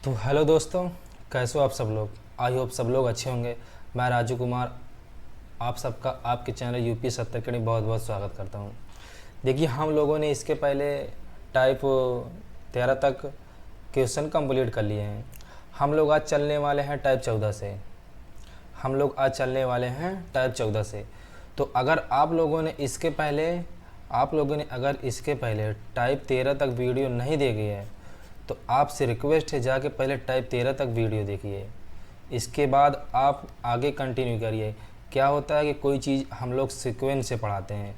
तो हेलो दोस्तों, कैसे हो आप सब लोग। आई होप सब लोग अच्छे होंगे। मैं राजू कुमार आप सबका आपके चैनल यूपी 70 के लिए बहुत बहुत स्वागत करता हूं। देखिए, हम लोगों ने इसके पहले टाइप 13 तक क्वेश्चन कंप्लीट कर लिए हैं। हम लोग आज चलने वाले हैं टाइप 14 से। तो अगर आप लोगों ने इसके पहले टाइप 13 तक वीडियो नहीं देखी है तो आपसे रिक्वेस्ट है, जाके पहले टाइप 13 तक वीडियो देखिए, इसके बाद आप आगे कंटिन्यू करिए। क्या होता है कि कोई चीज़ हम लोग सीक्वेंस से पढ़ाते हैं।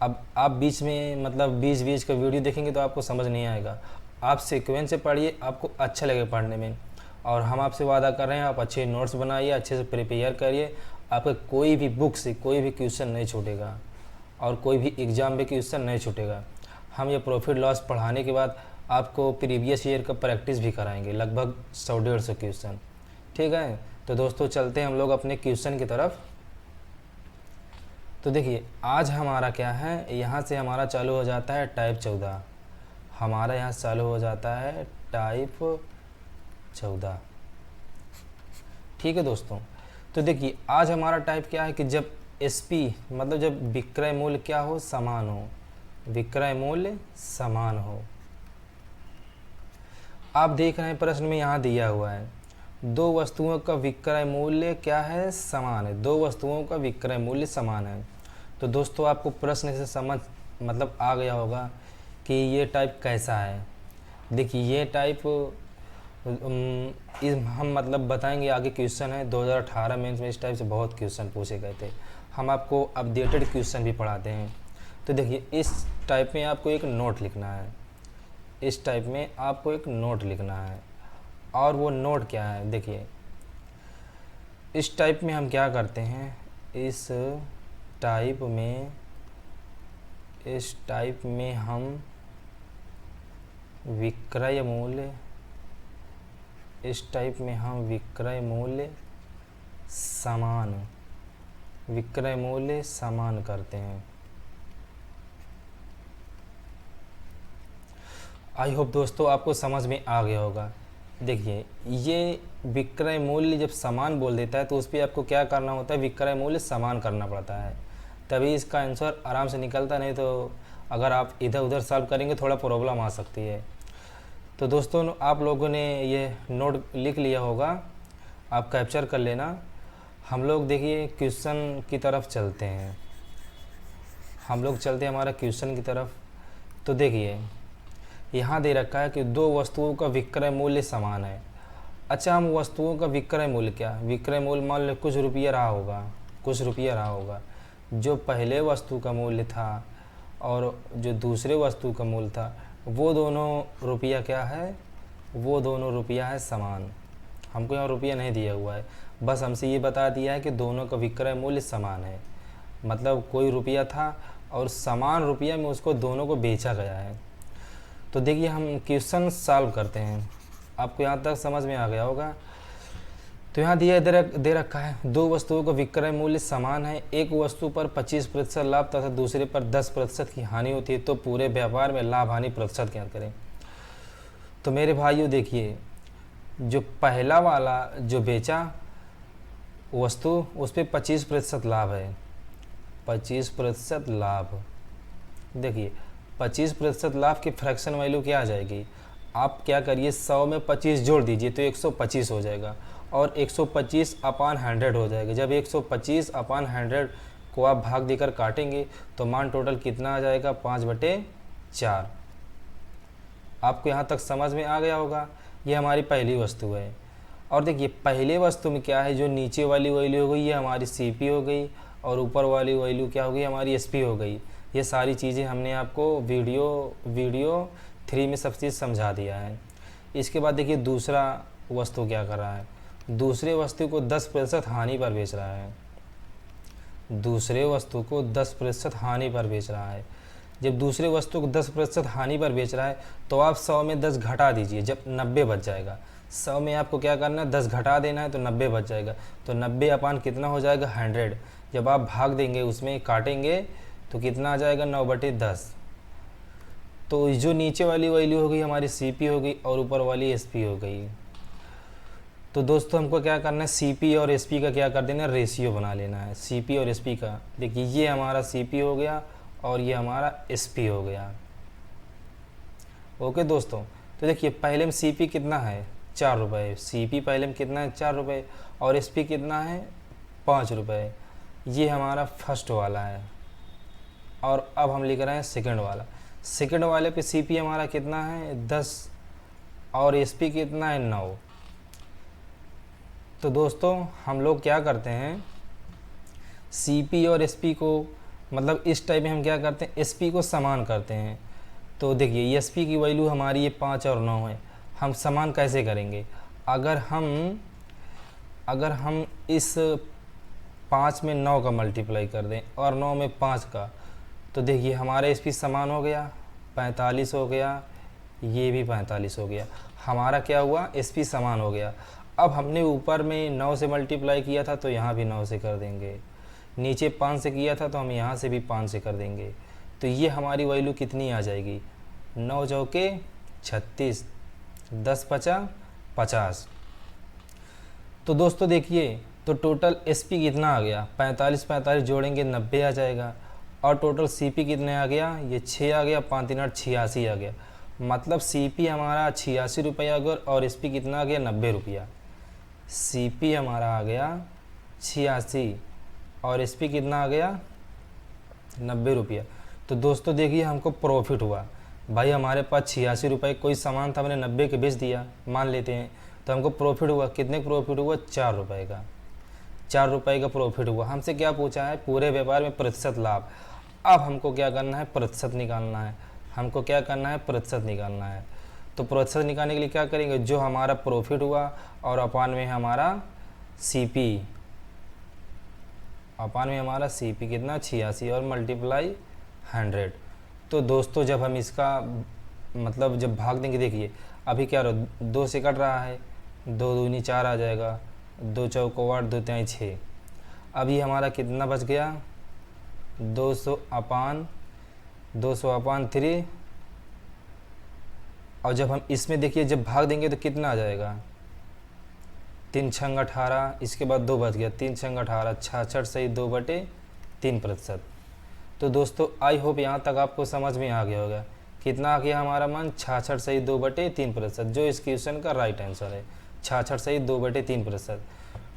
अब आप बीच में बीच बीच का वीडियो देखेंगे तो आपको समझ नहीं आएगा। आप सीक्वेंस से पढ़िए, आपको अच्छा लगेगा पढ़ने में। और हम आपसे वादा कर रहे हैं, आप अच्छे नोट्स बनाइए, अच्छे से प्रिपेयर करिए। आपका कोई भी बुक से कोई भी क्वेश्चन नहीं छूटेगा और कोई भी एग्ज़ाम में क्वेश्चन नहीं छूटेगा। हम ये प्रॉफिट लॉस पढ़ाने के बाद आपको प्रीवियस ईयर का प्रैक्टिस भी कराएंगे, लगभग 100-150 क्वेश्चन। ठीक है, तो दोस्तों चलते हैं हम लोग अपने क्वेश्चन की तरफ। तो देखिए, आज हमारा क्या है, यहाँ से हमारा चालू हो जाता है टाइप 14। हमारा यहाँ चालू हो जाता है टाइप 14। ठीक है दोस्तों, तो देखिए आज हमारा टाइप क्या है कि जब एसपी जब विक्रय मूल्य क्या हो, समान हो। विक्रय मूल्य समान हो। आप देख रहे हैं प्रश्न में यहाँ दिया हुआ है, दो वस्तुओं का विक्रय मूल्य क्या है, समान है। दो वस्तुओं का विक्रय मूल्य समान है। तो दोस्तों आपको प्रश्न से समझ आ गया होगा कि ये टाइप कैसा है। देखिए ये टाइप हम बताएंगे आगे। क्वेश्चन है 2018 में इस टाइप से बहुत क्वेश्चन पूछे गए थे। हम आपको अपडेटेड क्वेश्चन भी पढ़ाते हैं। तो देखिए इस टाइप में आपको एक नोट लिखना है। और वो नोट क्या है, देखिए इस टाइप में हम क्या करते हैं, इस टाइप में हम विक्रय मूल्य समान करते हैं। आई होप दोस्तों आपको समझ में आ गया होगा। देखिए ये विक्रय मूल्य जब समान बोल देता है तो उस पर आपको क्या करना होता है, विक्रय मूल्य समान करना पड़ता है, तभी इसका आंसर आराम से निकलता। नहीं तो अगर आप इधर उधर सॉल्व करेंगे थोड़ा प्रॉब्लम आ सकती है। तो दोस्तों आप लोगों ने ये नोट लिख लिया होगा, आप कैप्चर कर लेना। हम लोग देखिए क्वेश्चन की तरफ चलते हैं। हमारा क्वेश्चन की तरफ। तो देखिए यहाँ दे रखा है कि दो वस्तुओं का विक्रय मूल्य समान है। अच्छा, हम वस्तुओं का विक्रय मूल्य विक्रय मूल्य मान लो कुछ रुपया रहा होगा। जो पहले वस्तु का मूल्य था और जो दूसरे वस्तु का मूल्य था, वो दोनों रुपया है समान। हमको यहाँ रुपया नहीं दिया हुआ है, बस हमसे ये बता दिया है कि दोनों का विक्रय मूल्य समान है। कोई रुपया था और समान रुपया में उसको दोनों को बेचा गया है। तो देखिए हम क्वेश्चन सॉल्व करते हैं। आपको यहाँ तक समझ में आ गया होगा। तो यहाँ दे रखा है, दो वस्तुओं का विक्रय मूल्य समान है। एक वस्तु पर 25% लाभ तथा दूसरे पर 10% की हानि होती है, तो पूरे व्यापार में लाभ हानि प्रतिशत ज्ञात करें। तो मेरे भाइयों देखिए, जो पहला वाला जो बेचा वस्तु उस पर 25% लाभ है। 25% लाभ, देखिए 25% लाभ की फ्रैक्शन वैल्यू क्या आ जाएगी। आप क्या करिए, 100 में 25 जोड़ दीजिए तो 125 हो जाएगा और 125/100 हो जाएगा। जब 125/100 को आप भाग देकर काटेंगे तो मान टोटल कितना आ जाएगा, 5/4। आपको यहाँ तक समझ में आ गया होगा। ये हमारी पहली वस्तु है। और देखिए पहले वस्तु में क्या है, जो नीचे वाली वैल्यू हो गई ये हमारी CP हो गई और ऊपर वाली वैल्यू क्या हो गई, हमारी SP हो गई। ये सारी चीज़ें हमने आपको वीडियो 3 में सब चीज़ समझा दिया है। इसके बाद देखिए दूसरा वस्तु क्या कर रहा है, दूसरे वस्तु को 10% हानि पर बेच रहा है। जब दूसरे वस्तु को 10% हानि पर बेच रहा है तो आप 100 में 10 घटा दीजिए, जब 90 बच जाएगा। 100 में आपको क्या करना है, 10 घटा देना है तो 90 बच जाएगा। तो 90 कितना हो जाएगा, 100। जब आप भाग देंगे उसमें काटेंगे तो कितना आ जाएगा, 9/10। तो जो नीचे वाली वैल्यू हो गई हमारी CP हो गई और ऊपर वाली SP हो गई। तो दोस्तों हमको क्या करना है, CP और SP का क्या कर देना है, रेशियो बना लेना है। CP और SP का, देखिए ये हमारा CP हो गया और ये हमारा SP हो गया। ओके दोस्तों, तो देखिए पहले में CP कितना है, 4 रुपये। CP पहले में कितना है, 4 रुपये, और SP कितना है, 5 रुपये। ये हमारा फर्स्ट वाला है। और अब हम लिख रहे हैं सेकंड वाला। सेकंड वाले पे CP हमारा कितना है, 10, और SP कितना है, 9। तो दोस्तों हम लोग क्या करते हैं, CP और SP को, मतलब इस टाइप में हम क्या करते हैं, SP को समान करते हैं। तो देखिए SP की वैल्यू हमारी ये 5 और 9 है। हम समान कैसे करेंगे, अगर हम इस 5 में 9 का मल्टीप्लाई कर दें और 9 में 5 का, तो देखिए हमारा SP समान हो गया, 45 हो गया, ये भी 45 हो गया। हमारा क्या हुआ, SP समान हो गया। अब हमने ऊपर में 9 से मल्टीप्लाई किया था तो यहाँ भी 9 से कर देंगे, नीचे 5 से किया था तो हम यहाँ से भी 5 से कर देंगे। तो ये हमारी वैल्यू कितनी आ जाएगी, 9 चौके 36, 10 पचा 50। तो दोस्तों देखिए, तो टोटल SP कितना आ गया, 45 45 जोड़ेंगे 90 आ जाएगा। और टोटल CP कितने आ गया, ये 6 आ गया, 5 3 8 86 आ गया। मतलब CP हमारा 86 रुपया आ गया और SP कितना आ गया, 90 रुपया। CP हमारा आ गया 86 और SP कितना आ गया, 90 रुपया। तो दोस्तों देखिए हमको प्रॉफिट हुआ भाई, हमारे पास 86 रुपये कोई सामान था, हमने 90 के बेच दिया मान लेते हैं, तो हमको प्रॉफिट हुआ, कितने प्रॉफिट हुआ, 4 रुपये का। 4 रुपये का प्रॉफिट हुआ। हमसे क्या पूछा है, पूरे व्यापार में प्रतिशत लाभ। अब हमको क्या करना है, प्रतिशत निकालना है। हमको क्या करना है, प्रतिशत निकालना है। तो प्रतिशत निकालने के लिए क्या करेंगे, जो हमारा प्रॉफिट हुआ और अपान में हमारा CP, अपान में हमारा CP कितना, 86 और मल्टीप्लाई 100। तो दोस्तों जब हम इसका मतलब जब भाग देंगे, देखिए अभी क्या 2 से कट रहा है, 2 दूनी 4 आ जाएगा, 2 चौको 8, 2 तिहाई 6। अभी हमारा कितना बच गया, 200 अपान 3। और जब हम इसमें देखिए जब भाग देंगे तो कितना आ जाएगा, 3 छंग 18, इसके बाद 2 बच गया, 3 छंग 18, 66 सही 2/3%। तो दोस्तों आई होप यहाँ तक आपको समझ में आ गया होगा। कितना आ गया हमारा मान, 66 सही 2/3%, जो इस क्वेश्चन का राइट आंसर है, 66 सही 2/3%।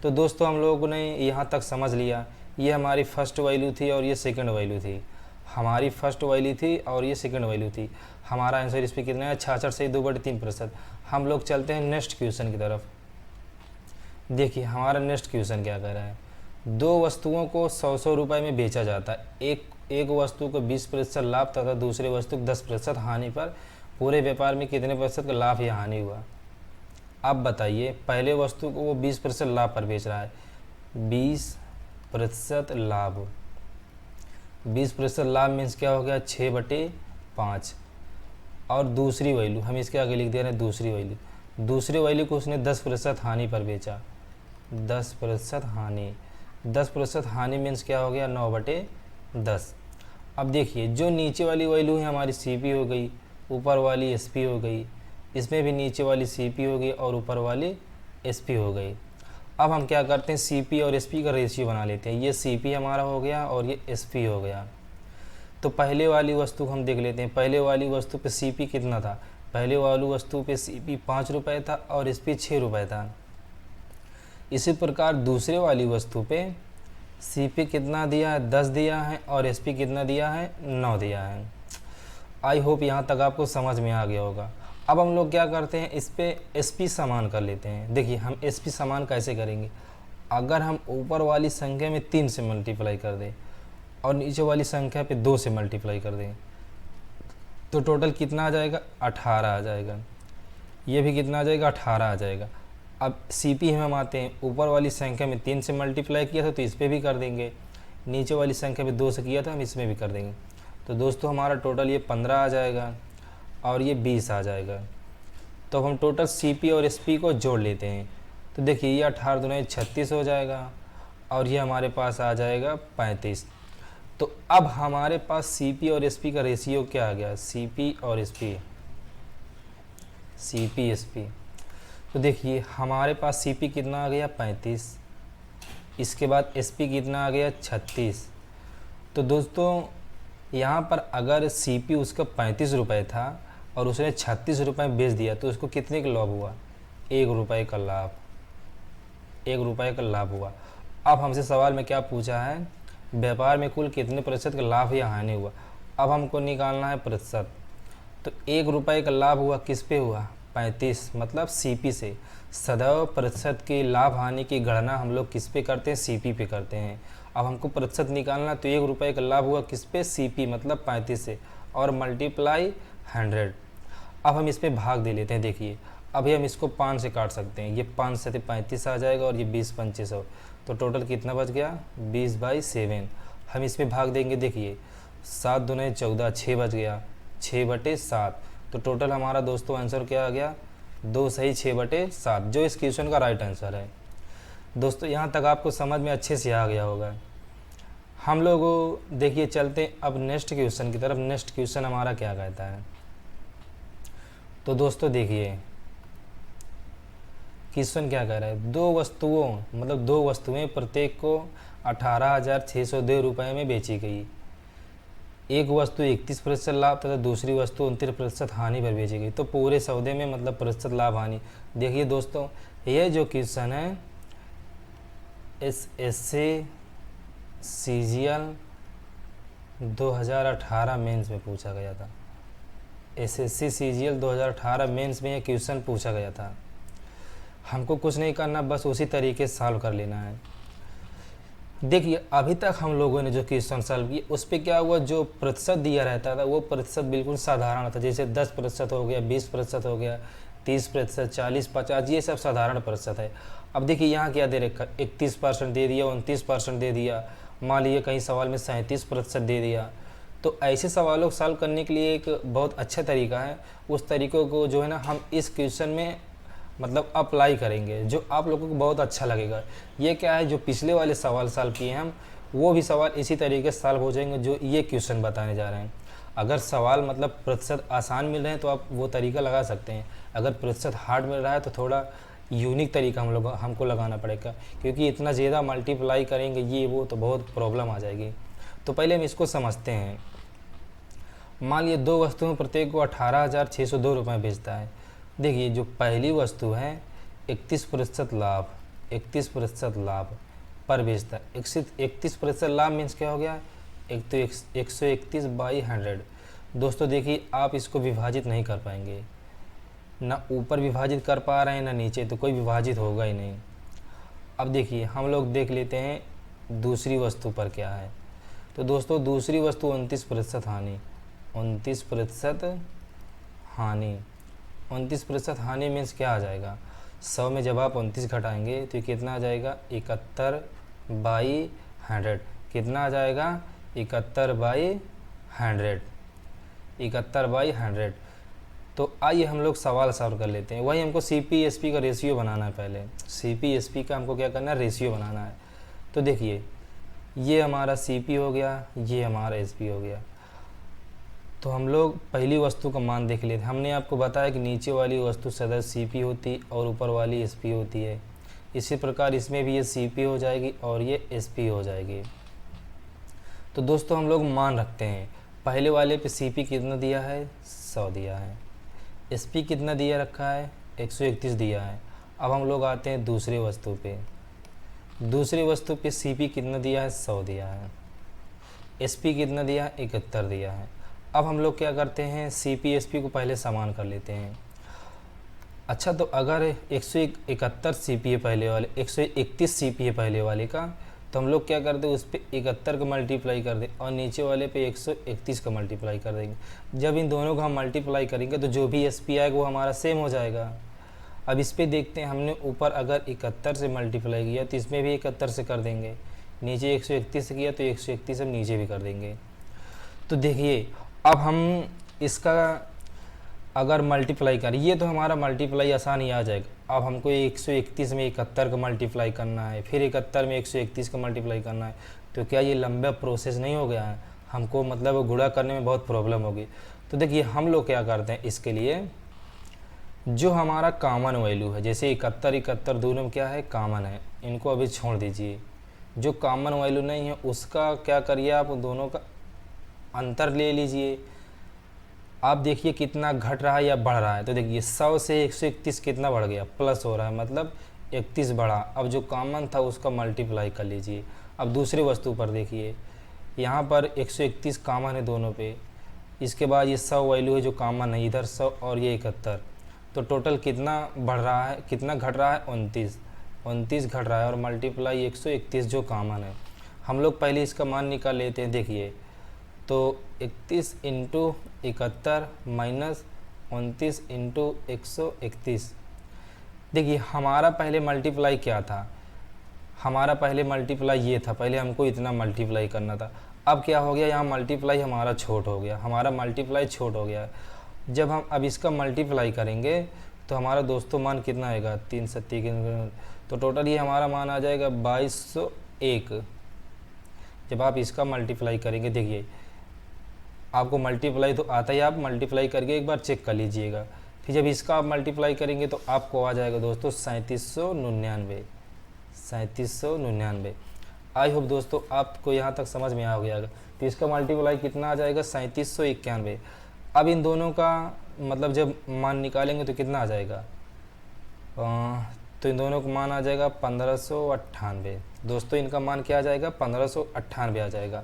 तो दोस्तों हम लोगों ने यहाँ तक समझ लिया, ये हमारी फर्स्ट वैल्यू थी और ये सेकंड वैल्यू थी। हमारी फर्स्ट वैल्यू थी और ये सेकंड वैल्यू थी। हमारा आंसर इस पर कितना है, 66 सही 2/3%। हम लोग चलते हैं नेक्स्ट क्वेश्चन की तरफ। देखिए हमारा नेक्स्ट क्वेश्चन क्या कह रहा है, 2 वस्तुओं को 100 रुपये में बेचा जाता है। एक वस्तु को 20% लाभ तथा दूसरे वस्तु को 10% हानि पर पूरे व्यापार में कितने प्रतिशत का लाभ या हानि हुआ। अब बताइए, पहले वस्तु को वो 20% लाभ पर बेच रहा है, 20% लाभ, 20% लाभ मीन्स क्या हो गया, 6/5। और दूसरी वैल्यू हम इसके आगे लिख दे रहे हैं, दूसरी वैल्यू को उसने 10% हानि पर बेचा, 10% हानि। 10% हानि मीन्स क्या हो गया, 9/10। अब देखिए जो नीचे वाली वैल्यू है हमारी CP हो गई, ऊपर वाली SP हो गई, इसमें भी नीचे वाली CP हो गई और ऊपर वाली SP हो गई। अब हम क्या करते हैं, CP और SP का रेशियो बना लेते हैं। ये CP हमारा हो गया और ये SP हो गया। तो पहले वाली वस्तु को हम देख लेते हैं। पहले वाली वस्तु पे CP कितना था, पहले वाली वस्तु पे CP 5 रुपये था और SP 6 रुपये था। इसी प्रकार दूसरे वाली वस्तु पे CP कितना दिया है, 10 दिया है और SP कितना दिया है, 9 दिया है। आई होप यहाँ तक आपको समझ में आ गया होगा। अब हम लोग क्या करते हैं, इस पे SP समान कर लेते हैं। देखिए हम SP समान कैसे करेंगे, अगर हम ऊपर वाली संख्या में 3 से मल्टीप्लाई कर दें और नीचे वाली संख्या पे 2 से मल्टीप्लाई कर दें तो टोटल कितना आ जाएगा, 18 आ जाएगा। ये भी कितना आ जाएगा, 18 आ जाएगा। अब CP हम आते हैं, ऊपर वाली संख्या में 3 से मल्टीप्लाई किया था तो इस पर भी कर देंगे, नीचे वाली संख्या में 2 से किया था हम इसमें भी कर देंगे। तो दोस्तों हमारा टोटल ये 15 आ जाएगा और ये 20 आ जाएगा। तो हम टोटल CP और SP को जोड़ लेते हैं। तो देखिए ये 18 दूनी 36 हो जाएगा और ये हमारे पास आ जाएगा 35। तो अब हमारे पास सीपी और एसपी का रेशियो क्या आ गया, सीपी और एसपी, सीपी एसपी। तो देखिए हमारे पास सीपी कितना आ गया 35, इसके बाद एसपी कितना आ गया 36। तो दोस्तों यहाँ पर अगर सीपी उसका 35 रुपये था और उसने 36 रुपये बेच दिया तो उसको कितने का लाभ हुआ, 1 रुपये का लाभ, 1 रुपये का लाभ हुआ। अब हमसे सवाल में क्या पूछा है, व्यापार में कुल कितने प्रतिशत का लाभ या हानि हुआ। अब हमको निकालना है प्रतिशत। तो 1 रुपये का लाभ हुआ किस पे हुआ, 35, मतलब सीपी से। सदैव प्रतिशत की लाभ हानि की गणना हम लोग किस पे करते हैं, सीपी पे करते हैं। अब हमको प्रतिशत निकालना, तो 1 रुपये का लाभ हुआ किस पे, सीपी मतलब 35 से, और मल्टीप्लाई 100। अब हम इस पे भाग दे लेते हैं। देखिए अभी हम इसको 5 से काट सकते हैं, ये 5 से 35 आ जाएगा और ये 20 25 हो, तो टोटल कितना बच गया, 20/7। हम इस पे भाग देंगे, देखिए 7 दूने 14, 6 बच गया, 6/7। तो टोटल हमारा दोस्तों आंसर क्या आ गया, 2 सही 6/7, जो इस क्वेश्चन का राइट आंसर है। दोस्तों यहाँ तक आपको समझ में अच्छे से आ गया होगा। हम लोग देखिए चलते हैं अब नेक्स्ट क्वेश्चन की तरफ। नेक्स्ट क्वेश्चन हमारा क्या कहता है, तो दोस्तों देखिए क्वेश्चन क्या कह रहा है, दो वस्तुएं प्रत्येक को 18,602 रुपये में बेची गई। एक वस्तु 31% लाभ तथा दूसरी वस्तु 29% हानि पर बेची गई। तो पूरे सौदे में मतलब प्रतिशत लाभ हानि। देखिए दोस्तों ये जो क्वेश्चन है SSC CGL 2018 मेंस में पूछा गया था। SSC CGL 2018 मेंस में ये क्वेश्चन पूछा गया था। हमको कुछ नहीं करना, बस उसी तरीके से सॉल्व कर लेना है। देखिए अभी तक हम लोगों ने जो क्वेश्चन सॉल्व किए उस पर क्या हुआ, जो प्रतिशत दिया रहता था वो प्रतिशत बिल्कुल साधारण था, जैसे 10% हो गया, 20% हो गया, 30%, 40, 50, ये सब साधारण प्रतिशत है। अब देखिए यहाँ क्या दे रखा, 31% दे दिया, 29% दे दिया, मान लीजिए कहीं सवाल में 37% दे दिया। तो ऐसे सवालों को सॉल्व करने के लिए एक बहुत अच्छा तरीका है, उस तरीक़ों को जो है ना हम इस क्वेश्चन में मतलब अप्लाई करेंगे, जो आप लोगों को बहुत अच्छा लगेगा। ये क्या है, जो पिछले वाले सवाल सॉल्व किए हैं हम, वो भी सवाल इसी तरीके से सॉल्व हो जाएंगे जो ये क्वेश्चन बताने जा रहे हैं। अगर सवाल मतलब प्रतिशत आसान मिल रहे हैं तो आप वो तरीका लगा सकते हैं, अगर प्रतिशत हार्ड मिल रहा है तो थोड़ा यूनिक तरीका हमको लगाना पड़ेगा, क्योंकि इतना ज़्यादा मल्टीप्लाई करेंगे ये वो तो बहुत प्रॉब्लम आ जाएगी। तो पहले हम इसको समझते हैं। मान लीजिए दो वस्तुओं प्रत्येक को 18,602 रुपये बेचता है। देखिए जो पहली वस्तु है 31% लाभ, 31% लाभ पर बेचता है। 31% लाभ मीन्स क्या हो गया, एक तो 131/100। दोस्तों देखिए आप इसको विभाजित नहीं कर पाएंगे, ना ऊपर विभाजित कर पा रहे हैं ना नीचे, तो कोई विभाजित होगा ही नहीं। अब देखिए हम लोग देख लेते हैं दूसरी वस्तु पर क्या है। तो दोस्तों दूसरी वस्तु 29% हानि, 29% हानि, 29% हानि मीन्स क्या आ जाएगा, 100 में जब आप 29 घटाएंगे तो कितना आ जाएगा, 71/100। कितना आ जाएगा, 71/100, 71/100। तो आइए हम लोग सवाल सॉल्व कर लेते हैं। वही हमको CP/SP का रेशियो बनाना है। पहले CP/SP का हमको क्या करना है, रेशियो बनाना है। तो देखिए ये हमारा CP हो गया, ये हमारा SP हो गया। तो हम लोग पहली वस्तु का मान देख लेते हैं। हमने आपको बताया कि नीचे वाली वस्तु सदैव CP होती और ऊपर वाली SP होती है। इसी प्रकार इसमें भी ये CP हो जाएगी और ये SP हो जाएगी। तो दोस्तों हम लोग मान रखते हैं, पहले वाले पे CP कितना दिया है, 100 दिया है, SP कितना दिया रखा है, 131 दिया है। अब हम लोग आते हैं दूसरी वस्तु पे। दूसरी वस्तु पे CP कितना दिया है, 100 दिया है, SP कितना दिया है, 71 दिया है। अब हम लोग क्या करते हैं, CP/SP को पहले समान कर लेते हैं। अच्छा तो अगर 171 CP है पहले वाले, 131 CP है पहले वाले का, तो हम लोग क्या करते हैं उस पर 71 का मल्टीप्लाई कर दें और नीचे वाले पे 131 का मल्टीप्लाई कर देंगे। जब इन दोनों को हम मल्टीप्लाई करेंगे तो जो भी SP आएगा वो हमारा सेम हो जाएगा। अब इस पर देखते हैं, हमने ऊपर अगर 71 से मल्टीप्लाई किया तो इसमें भी 71 से कर देंगे, नीचे 131 से किया तो 131 हम नीचे भी कर देंगे। तो देखिए अब हम इसका अगर मल्टीप्लाई करें, ये तो हमारा मल्टीप्लाई आसान ही आ जाएगा। अब हमको 131 में 71 का मल्टीप्लाई करना है, फिर 71 में 131 का मल्टीप्लाई करना है, तो क्या ये लंबा प्रोसेस नहीं हो गया है? हमको मतलब गुणा करने में बहुत प्रॉब्लम होगी। तो देखिए हम लोग क्या करते हैं, इसके लिए जो हमारा कॉमन वैल्यू है, जैसे 71 71 दोनों में क्या है, कॉमन है, इनको अभी छोड़ दीजिए। जो कॉमन वैल्यू नहीं है उसका क्या करिए, आप दोनों का अंतर ले लीजिए। आप देखिए कितना घट रहा है या बढ़ रहा है। तो देखिए 100 से 131 कितना बढ़ गया, प्लस हो रहा है, मतलब 31 बढ़ा। अब जो कॉमन था उसका मल्टीप्लाई कर लीजिए। अब दूसरी वस्तु पर देखिए, यहाँ पर 131 कॉमन है दोनों पे, इसके बाद ये 100 वैल्यू है जो कॉमन है, इधर 100 और ये 71, तो टोटल कितना बढ़ रहा है, कितना घट रहा है, 29 घट रहा है, और मल्टीप्लाई 131 जो कॉमन है। हम लोग पहले इसका मान निकाल लेते हैं। देखिए तो 31 इंटू 71 माइनस 29 इंटू 131। देखिए हमारा पहले मल्टीप्लाई क्या था, हमारा पहले मल्टीप्लाई ये था, पहले हमको इतना मल्टीप्लाई करना था। अब क्या हो गया, यहाँ मल्टीप्लाई हमारा छोट हो गया, हमारा मल्टीप्लाई छोट हो गया। जब हम अब इसका मल्टीप्लाई करेंगे तो हमारा दोस्तों मान कितना आएगा, 3 सत्ती के, तो टोटल ये हमारा मान आ जाएगा 2201। जब आप इसका मल्टीप्लाई करेंगे, देखिए आपको मल्टीप्लाई तो आता ही, आप मल्टीप्लाई करके एक बार चेक कर लीजिएगा। फिर जब इसका आप मल्टीप्लाई करेंगे तो आपको आ जाएगा दोस्तों 3799। आई होप दोस्तों आपको यहाँ तक समझ में आ गया। तो इसका मल्टीप्लाई कितना आ जाएगा, 3791। अब इन दोनों का मतलब जब मान निकालेंगे तो कितना आ जाएगा, तो इन दोनों का मान आ जाएगा 1598। दोस्तों इनका मान क्या आ जाएगा, 1598 आ जाएगा।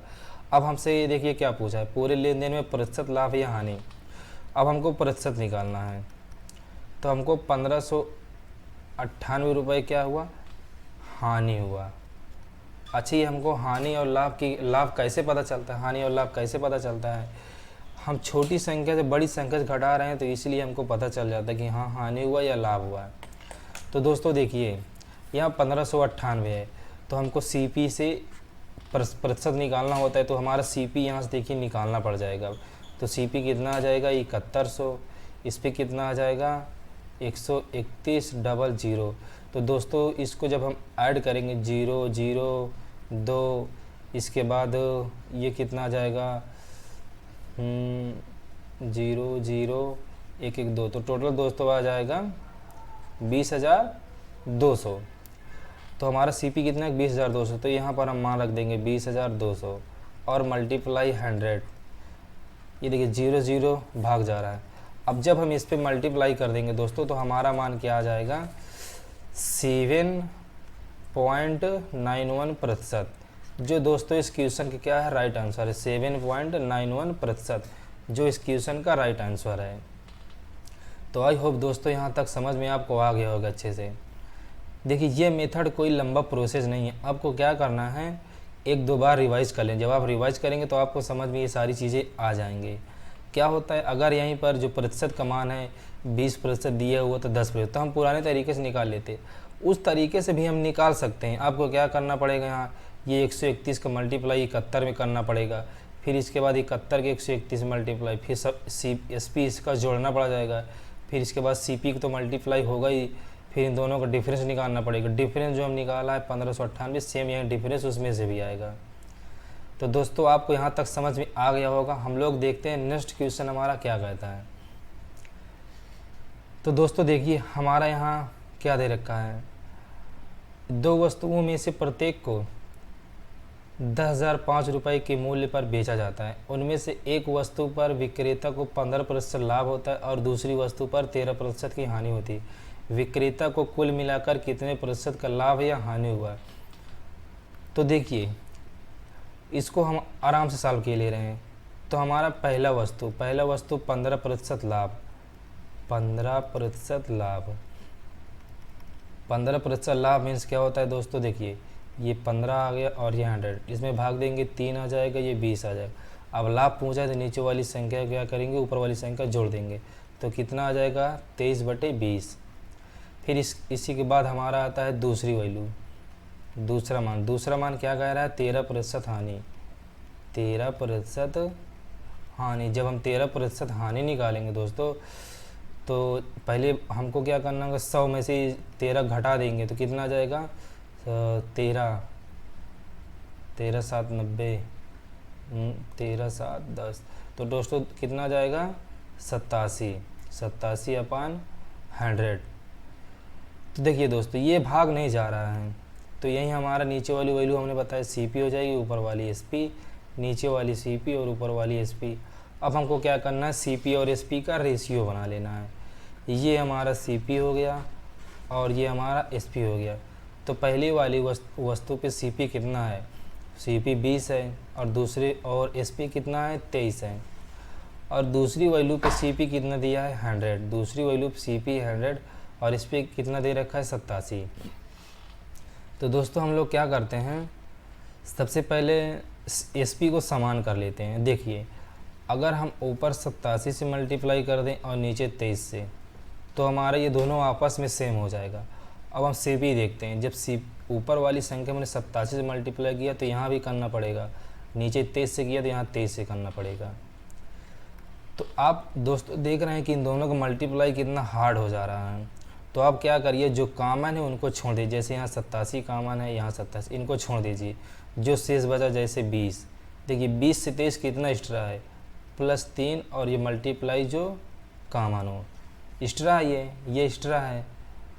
अब हमसे ये देखिए क्या पूछा है, पूरे लेन देन में प्रतिशत लाभ या हानि। अब हमको प्रतिशत निकालना है, तो हमको 1598 रुपये क्या हुआ, हानि हुआ। अच्छा ये हमको हानि और लाभ कैसे पता चलता है, हानि और लाभ कैसे पता चलता है, हम छोटी संख्या से बड़ी संख्या से घटा रहे हैं तो इसलिए हमको पता चल जाता है कि हाँ हानि हुआ या लाभ हुआ है। तो दोस्तों देखिए यहाँ 1598 है, तो हमको CP से प्रतिशत निकालना होता है, तो हमारा CP यहाँ से देखिए निकालना पड़ जाएगा। तो CP कितना आ जाएगा, 7100, इस पर कितना आ जाएगा 131,00। तो दोस्तों इसको जब हम ऐड करेंगे 0 0 2, इसके बाद ये कितना आ जाएगा 0 0 1 1 2, तो टोटल दोस्तों आ जाएगा 20,200। तो हमारा CP कितना है 20,200, तो यहाँ पर हम मान रख देंगे 20,200 और मल्टीप्लाई 100। ये देखिए 0 0 भाग जा रहा है। अब जब हम इस पे मल्टीप्लाई कर देंगे दोस्तों तो हमारा मान क्या आ जाएगा 7.91%, जो दोस्तों इस क्वेश्चन के क्या है राइट आंसर है, 7.91%, जो इस क्वेश्चन का राइट आंसर है। तो आई होप दोस्तों यहाँ तक समझ में आपको आ गया होगा अच्छे से। देखिए ये मेथड कोई लंबा प्रोसेस नहीं है, आपको क्या करना है, एक दो बार रिवाइज कर लें। जब आप रिवाइज करेंगे तो आपको समझ में ये सारी चीज़ें आ जाएंगे। क्या होता है, अगर यहीं पर जो प्रतिशत का मान है 20% दिया हुआ तो 10%, तो हम पुराने तरीके से निकाल लेते, उस तरीके से भी हम निकाल सकते हैं। आपको क्या करना पड़ेगा, यहाँ ये 131 का मल्टीप्लाई 71 में करना पड़ेगा, फिर इसके बाद 71 के 131 मल्टीप्लाई, फिर सब SP इसका जोड़ना पड़ जाएगा, फिर इसके बाद CP को तो मल्टीप्लाई होगा ही, फिर इन दोनों का डिफरेंस निकालना पड़ेगा। डिफरेंस जो हम निकाला है 1598, सेम यहाँ डिफरेंस उसमें से भी आएगा। तो दोस्तों आपको यहाँ तक समझ में आ गया होगा। हम लोग देखते हैं नेक्स्ट क्वेश्चन हमारा क्या कहता है। तो दोस्तों देखिए हमारा यहाँ क्या दे रखा है, दो वस्तुओं में से प्रत्येक को 10,005 रुपये के मूल्य पर बेचा जाता है। उनमें से एक वस्तु पर विक्रेता को 15% लाभ होता है और दूसरी वस्तु पर 13% की हानि होती है। विक्रेता को कुल मिलाकर कितने प्रतिशत का लाभ या हानि हुआ। तो देखिए इसको हम आराम से सॉल्व के ले रहे हैं। तो हमारा पहला वस्तु 15% लाभ, 15% लाभ, 15% लाभ मीन्स क्या होता है दोस्तों, देखिए ये 15 आ गया और ये 100, इसमें भाग देंगे 3 आ जाएगा, ये 20 आ जाएगा। अब लाभ पूछा है तो नीचे वाली संख्या क्या करेंगे, ऊपर वाली संख्या जोड़ देंगे, तो कितना आ जाएगा 23/20। फिर इसी के बाद हमारा आता है दूसरी वैल्यू, दूसरा मान क्या कह रहा है, 13% हानि, 13% हानि। जब हम 13% हानि निकालेंगे दोस्तों तो पहले हमको क्या करना होगा, 100 में से 13 घटा देंगे तो कितना आ जाएगा, 13, 13 7 90, 13 7 10, तो दोस्तों कितना जाएगा, 87, 87/100। तो देखिए दोस्तों ये भाग नहीं जा रहा है, तो यही हमारा नीचे वाली वैल्यू हमने बताया CP हो जाएगी, ऊपर वाली SP, नीचे वाली CP और ऊपर वाली SP। अब हमको क्या करना है, CP और SP का रेशियो बना लेना है। ये हमारा CP हो गया और ये हमारा SP हो गया। तो पहली वाली वस्तु पे CP कितना है, CP 20 है, और दूसरे और SP कितना है, 23 है, और दूसरी वैल्यू पे CP कितना दिया है, 100, दूसरी वैल्यू पे CP 100 और इस पर कितना दे रखा है, 87। तो दोस्तों हम लोग क्या करते हैं, सबसे पहले SP को समान कर लेते हैं। देखिए अगर हम ऊपर 87 से मल्टीप्लाई कर दें और नीचे 23 से, तो हमारा ये दोनों आपस में सेम हो जाएगा। अब हम CP देखते हैं, जब ऊपर वाली संख्या मैंने 87 से मल्टीप्लाई किया तो यहाँ भी करना पड़ेगा, नीचे 23 से किया तो यहाँ 23 से करना पड़ेगा। तो आप दोस्तों देख रहे हैं कि इन दोनों का मल्टीप्लाई कितना हार्ड हो जा रहा है। तो आप क्या करिए, जो कॉमन है उनको छोड़ दीजिए, जैसे यहाँ 87 कॉमन है, यहाँ 87, इनको छोड़ दीजिए, जो शेष बचा जैसे 20। देखिए 20 से 23 कितना एक्स्ट्रा है, +3, और ये मल्टीप्लाई जो कॉमन हो एक्स्ट्रा, ये एक्स्ट्रा है,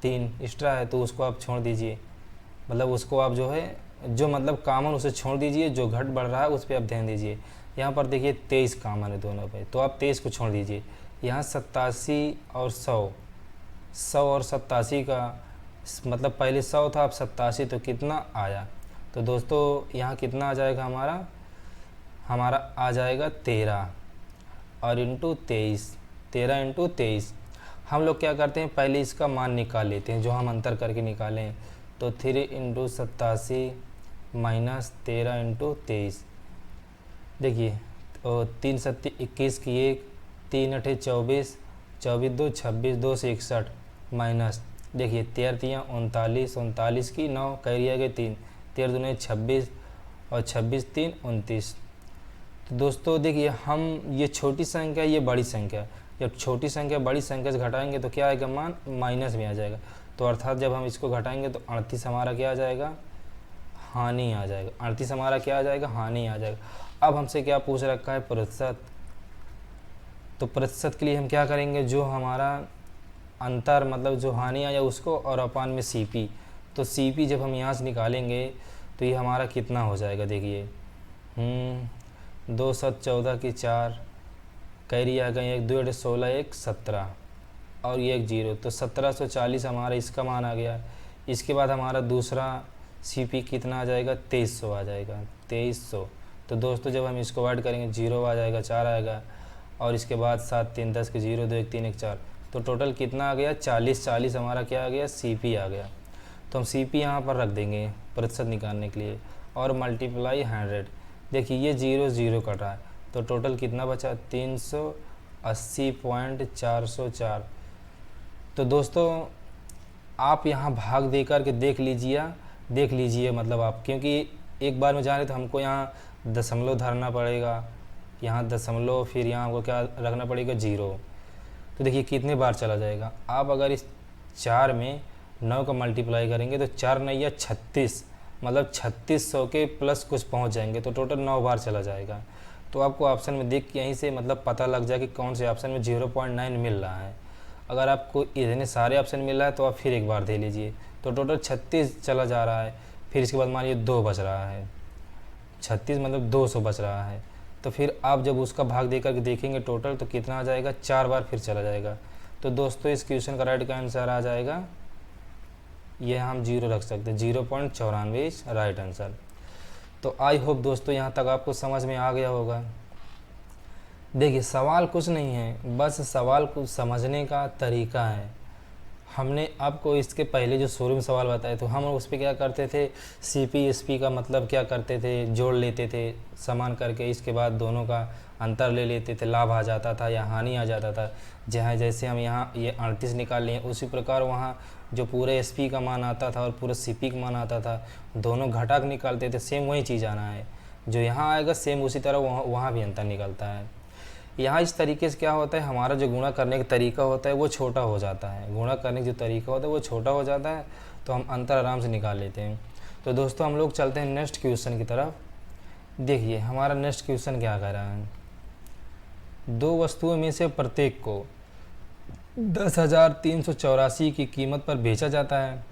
3 एक्स्ट्रा है, तो उसको आप छोड़ दीजिए, मतलब उसको आप जो है जो मतलब कॉमन उसे छोड़ दीजिए, जो घट बढ़ रहा है उस पर आप ध्यान दीजिए। यहाँ पर देखिए 23 कॉमन है दोनों पे, तो आप 23 को छोड़ दीजिए। यहाँ 87 और 100, 100 और 87 का मतलब पहले 100 था, अब 87, तो कितना आया, तो दोस्तों यहाँ कितना आ जाएगा, हमारा आ जाएगा 13 और इंटू 23, 13 इंटू 23। हम लोग क्या करते हैं, पहले इसका मान निकाल लेते हैं, जो हम अंतर करके निकालें, तो 3 इंटू 87 माइनस 13 इंटू 23। देखिए तो 3 7 21 की 1, 3 8 24, 24 2 26, 2 से 61 माइनस, देखिए 13 3 39, 39 की 9, कैरी आ गए 3, 13 दूने 26 और 26 3 29। तो दोस्तों देखिए हम ये छोटी संख्या, ये बड़ी संख्या, जब छोटी संख्या बड़ी संख्या से घटाएंगे तो क्या आएगा, मान माइनस में आ जाएगा। तो अर्थात जब हम इसको घटाएंगे तो 38 हमारा क्या आ जाएगा, हानि आ जाएगा। 38 हमारा क्या आ जाएगा, हानि आ जाएगा। अब हमसे क्या पूछ रखा है, प्रतिशत। तो प्रतिशत के लिए हम क्या करेंगे, जो हमारा अंतर मतलब जो हानि आया उसको, और अपान में CP। तो CP जब हम यहाँ से निकालेंगे तो ये हमारा कितना हो जाएगा, देखिए 2 7 14 की 4, कैरी आ गई 1 2 8 16 1 17 और ये 1 0, तो 1740 हमारा इसका मान आ गया। इसके बाद हमारा दूसरा CP कितना आ जाएगा, 2300 आ जाएगा, 2300। तो दोस्तों जब हम इसको ऐड करेंगे 0 आ जाएगा, 4 आएगा, और इसके बाद 7 3 10 के 0 2 1 3 1 4, तो टोटल कितना आ गया, 40 40 हमारा क्या आ गया, CP आ गया। तो हम CP यहाँ पर रख देंगे प्रतिशत निकालने के लिए, और मल्टीप्लाई 100। देखिए ये 0 0 कट रहा है, तो टोटल कितना बचा, 380.404। तो दोस्तों आप यहाँ भाग दे कर के देख लीजिए मतलब आप, क्योंकि एक बार में जा रहे तो हमको यहाँ दशमलव धरना पड़ेगा, यहाँ दशमलव, फिर यहाँ हमको क्या रखना पड़ेगा, 0। तो देखिए कितने बार चला जाएगा। आप अगर इस 4 में 9 का मल्टीप्लाई करेंगे तो 4 9 या 36, मतलब 3600 के प्लस कुछ पहुँच जाएंगे, तो टोटल 9 बार चला जाएगा। तो आपको ऑप्शन में देख के यहीं से मतलब पता लग जाए कि कौन से ऑप्शन में 0.9 मिल रहा है। अगर आपको इतने सारे ऑप्शन मिल रहा है तो आप फिर एक बार दे लीजिए, तो टोटल 36 चला जा रहा है। फिर इसके बाद मानिए 2 बच रहा है, 36 मतलब 200 बच रहा है, तो फिर आप जब उसका भाग दे करके देखेंगे टोटल तो कितना आ जाएगा, 4 बार फिर चला जाएगा। तो दोस्तों इस क्वेश्चन का राइट का आंसर आ जाएगा, ये हम 0 रख सकते हैं, 0.94 राइट आंसर। तो आई होप दोस्तों यहाँ तक आपको समझ में आ गया होगा। देखिए सवाल कुछ नहीं है, बस सवाल को समझने का तरीका है। हमने आपको इसके पहले जो शुरू में सवाल बताए तो हम उस पर क्या करते थे, CP SP का मतलब क्या करते थे, जोड़ लेते थे समान करके, इसके बाद दोनों का अंतर ले लेते थे, लाभ आ जाता था या हानि आ जाता था। जहाँ जैसे हम यहाँ ये 38 निकाल लिए, उसी प्रकार वहाँ जो पूरे SP का मान आता था और पूरे CP का मान आता था, दोनों घटा के निकालते थे, सेम वही चीज़ आना है। जो यहाँ आएगा सेम उसी तरह वहाँ भी अंतर निकलता है। यहाँ इस तरीके से क्या होता है, हमारा जो गुणा करने का तरीका होता है वो छोटा हो जाता है, गुणा करने का जो तरीका होता है वो छोटा हो जाता है, तो हम अंतर आराम से निकाल लेते हैं। तो दोस्तों हम लोग चलते हैं नेक्स्ट क्वेश्चन की तरफ। देखिए हमारा नेक्स्ट क्वेश्चन क्या कह रहा है, दो वस्तुओं में से प्रत्येक को 10,384 की कीमत पर बेचा जाता है।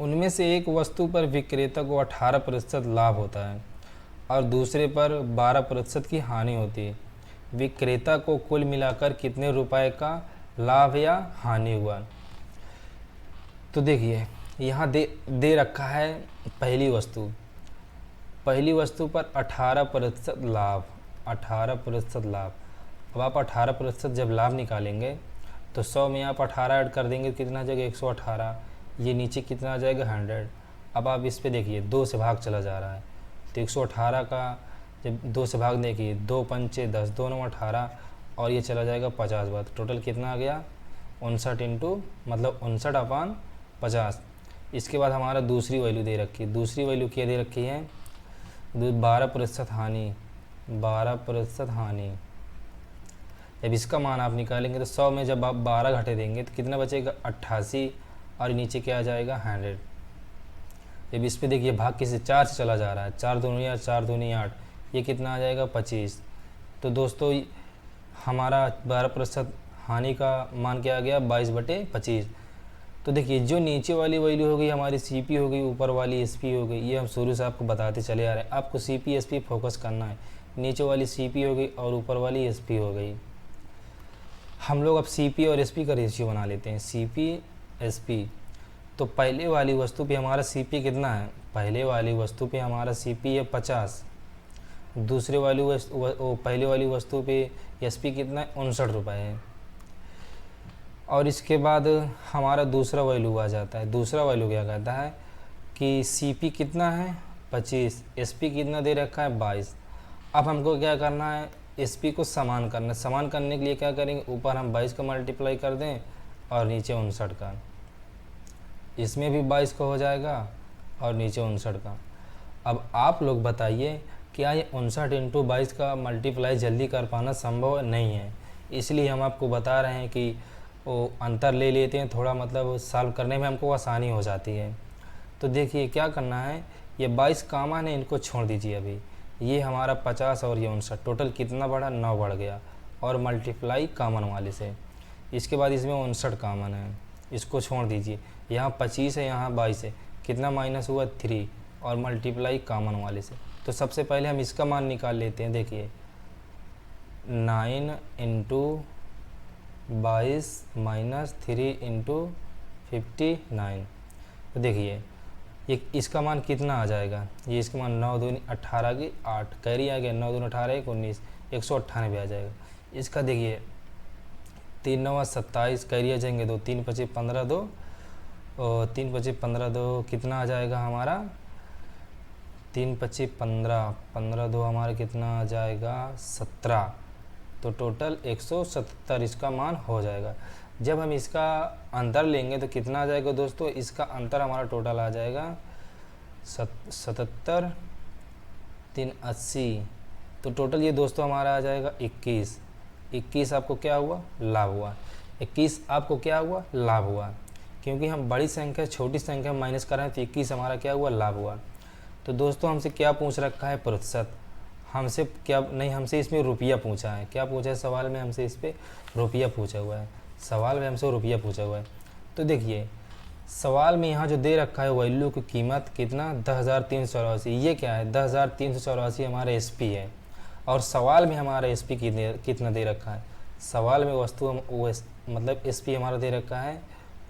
उनमें से एक वस्तु पर विक्रेता को 18% लाभ होता है और दूसरे पर 12% की हानि होती है। विक्रेता को कुल मिलाकर कितने रुपए का लाभ या हानि हुआ। तो देखिए यहाँ दे रखा है पहली वस्तु पर 18% लाभ, 18% लाभ। अब आप 18% जब लाभ निकालेंगे तो 100 में आप 18 ऐड कर देंगे, कितना आ जाएगा 118, ये नीचे कितना आ जाएगा 100। अब आप इस पे देखिए 2 से भाग चला जा रहा है, तो 118 का जब 2 से भाग देखिए 2 पंचे 10, 2 9 18 और ये चला जाएगा 50 बार, टोटल कितना आ गया 59 इंटू मतलब 59/50। इसके बाद हमारा दूसरी वैल्यू दे रखी है, दूसरी वैल्यू क्या दे रखी है 12% हानि, 12% हानि। जब इसका मान आप निकालेंगे तो 100 में जब आप 12 घटे देंगे तो कितना बचेगा 88 और नीचे क्या आ जाएगा 100। जब इस पे देखिए भाग किसी 4 से चला जा रहा है, 4 दूनी 8, 4 दूनी 8, ये कितना आ जाएगा 25। तो दोस्तों हमारा 12% हानि का मान क्या आ गया 22/25। तो देखिए जो नीचे वाली वैल्यू हो गई हमारी CP हो गई, ऊपर वाली SP हो गई, ये हम शुरू से आपको बताते चले आ रहे हैं। आपको CP SP फोकस करना है, नीचे वाली CP हो गई और ऊपर वाली SP हो गई। हम लोग अब CP और SP का रेशियो बना लेते हैं, CP SP। तो पहले वाली वस्तु पे हमारा CP कितना है, पहले वाली वस्तु पे हमारा CP है 50, दूसरे वाली पहले वाली वस्तु पे SP कितना है 59 रुपये है। और इसके बाद हमारा दूसरा वैल्यू आ जाता है, दूसरा वैल्यू क्या कहता है कि CP कितना है 25, SP कितना दे रखा है 22। अब हमको क्या करना है SP को समान करना है, समान करने के लिए क्या करेंगे ऊपर हम 22 का मल्टीप्लाई कर दें और नीचे 59 का, इसमें भी 22 का हो जाएगा और नीचे 59 का। अब आप लोग बताइए क्या ये 59 इंटू 22 का मल्टीप्लाई जल्दी कर पाना संभव नहीं है, इसलिए हम आपको बता रहे हैं कि वो अंतर ले लेते हैं थोड़ा, मतलब सॉल्व करने में हमको आसानी हो जाती है। तो देखिए क्या करना है, ये 22 कॉमन है, इनको छोड़ दीजिए अभी, ये हमारा 50 और ये 59, टोटल कितना बढ़ा 9 बढ़ गया और मल्टीप्लाई कॉमन वाले से। इसके बाद इसमें 59 कॉमन है, इसको छोड़ दीजिए, यहाँ 25 है यहाँ 22 है, कितना माइनस हुआ 3 और मल्टीप्लाई कॉमन वाले से। तो सबसे पहले हम इसका मान निकाल लेते हैं। देखिए 9 इंटू 22 माइनस 3 इंटू 59। तो देखिए ये इसका मान कितना आ जाएगा, ये इसका मान 9 दूनी 18 की 8 कैरी आ गया, 9 दूनी 18 1 19, 198 आ जाएगा। इसका देखिए 3 9 27 कैरी आ जाएंगे 2, 3 25 15 2 और 3 25 15 2 कितना आ जाएगा हमारा 3 25 15 15 2 हमारा कितना आ जाएगा 17। तो टोटल 177 इसका मान हो जाएगा। जब हम इसका अंतर लेंगे तो कितना आ जाएगा दोस्तों, इसका अंतर हमारा टोटल आ जाएगा 77 3 80। तो टोटल ये दोस्तों हमारा आ जाएगा 21। 21 आपको क्या हुआ लाभ हुआ, 21 आपको क्या हुआ लाभ हुआ, क्योंकि हम बड़ी संख्या छोटी संख्या माइनस कर रहे हैं तो 21 हमारा क्या हुआ लाभ हुआ। तो दोस्तों हमसे क्या पूछ रखा है प्रतिशत, हमसे क्या नहीं, हमसे इसमें रुपया पूछा है। क्या पूछा है सवाल में, हमसे इस पर रुपया पूछा हुआ है, सवाल में हमसे रुपया पूछा हुआ है। तो देखिए सवाल में यहाँ जो दे रखा है वैल्यू की कीमत कितना 10,384, ये क्या है 10,384 हमारा SP है। और सवाल में हमारा SP कितना दे रखा है, सवाल में वस्तु मतलब SP हमारा दे रखा है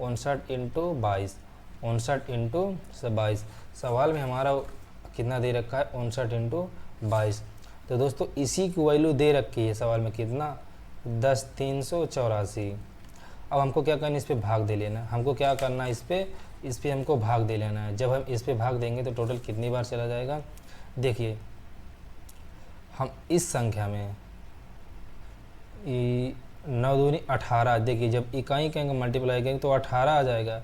59 इंटू 22, 59 इंटू 22। सवाल में हमारा कितना दे रखा है 59 इंटू 22। तो दोस्तों इसी की वैल्यू दे रखी है सवाल में कितना 10,384। अब हमको क्या करना है इस पे भाग दे लेना, हमको क्या करना है इस पे हमको भाग दे लेना है। जब हम इस पे भाग देंगे तो टोटल कितनी बार चला जाएगा, देखिए हम इस संख्या में 9 दूनी 18, देखिए जब इकाई कहेंगे मल्टीप्लाई करेंगे तो 18 आ जाएगा।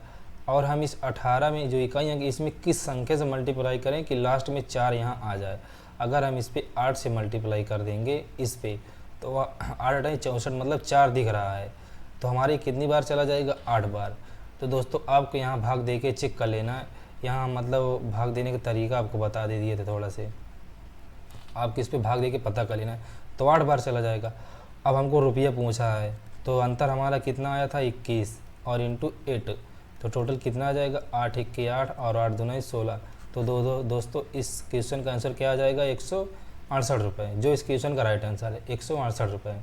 और हम इस 18 में जो इकाई है इसमें किस संख्या से मल्टीप्लाई करें कि लास्ट में 4 यहाँ आ जाए। अगर हम इस पे 8 से मल्टीप्लाई कर देंगे इस पे तो 8 8 64 मतलब 4 दिख रहा है, तो हमारे कितनी बार चला जाएगा, 8 बार। तो दोस्तों आपको यहाँ भाग दे के चेक कर लेना है, यहाँ मतलब भाग देने का तरीका आपको बता दे दिए थे थोड़ा से, आप किस पे भाग दे के पता कर लेना है। तो 8 बार चला जाएगा। अब हमको रुपया पूछा है, तो अंतर हमारा कितना आया था 21 और इंटू 8, तो टोटल कितना आ जाएगा 8 1 8 और 8 दूना 16। तो दोस्तों इस क्वेश्चन का आंसर क्या आ जाएगा 168 रुपये, जो इस क्वेश्चन का राइट आंसर है 168 रुपये।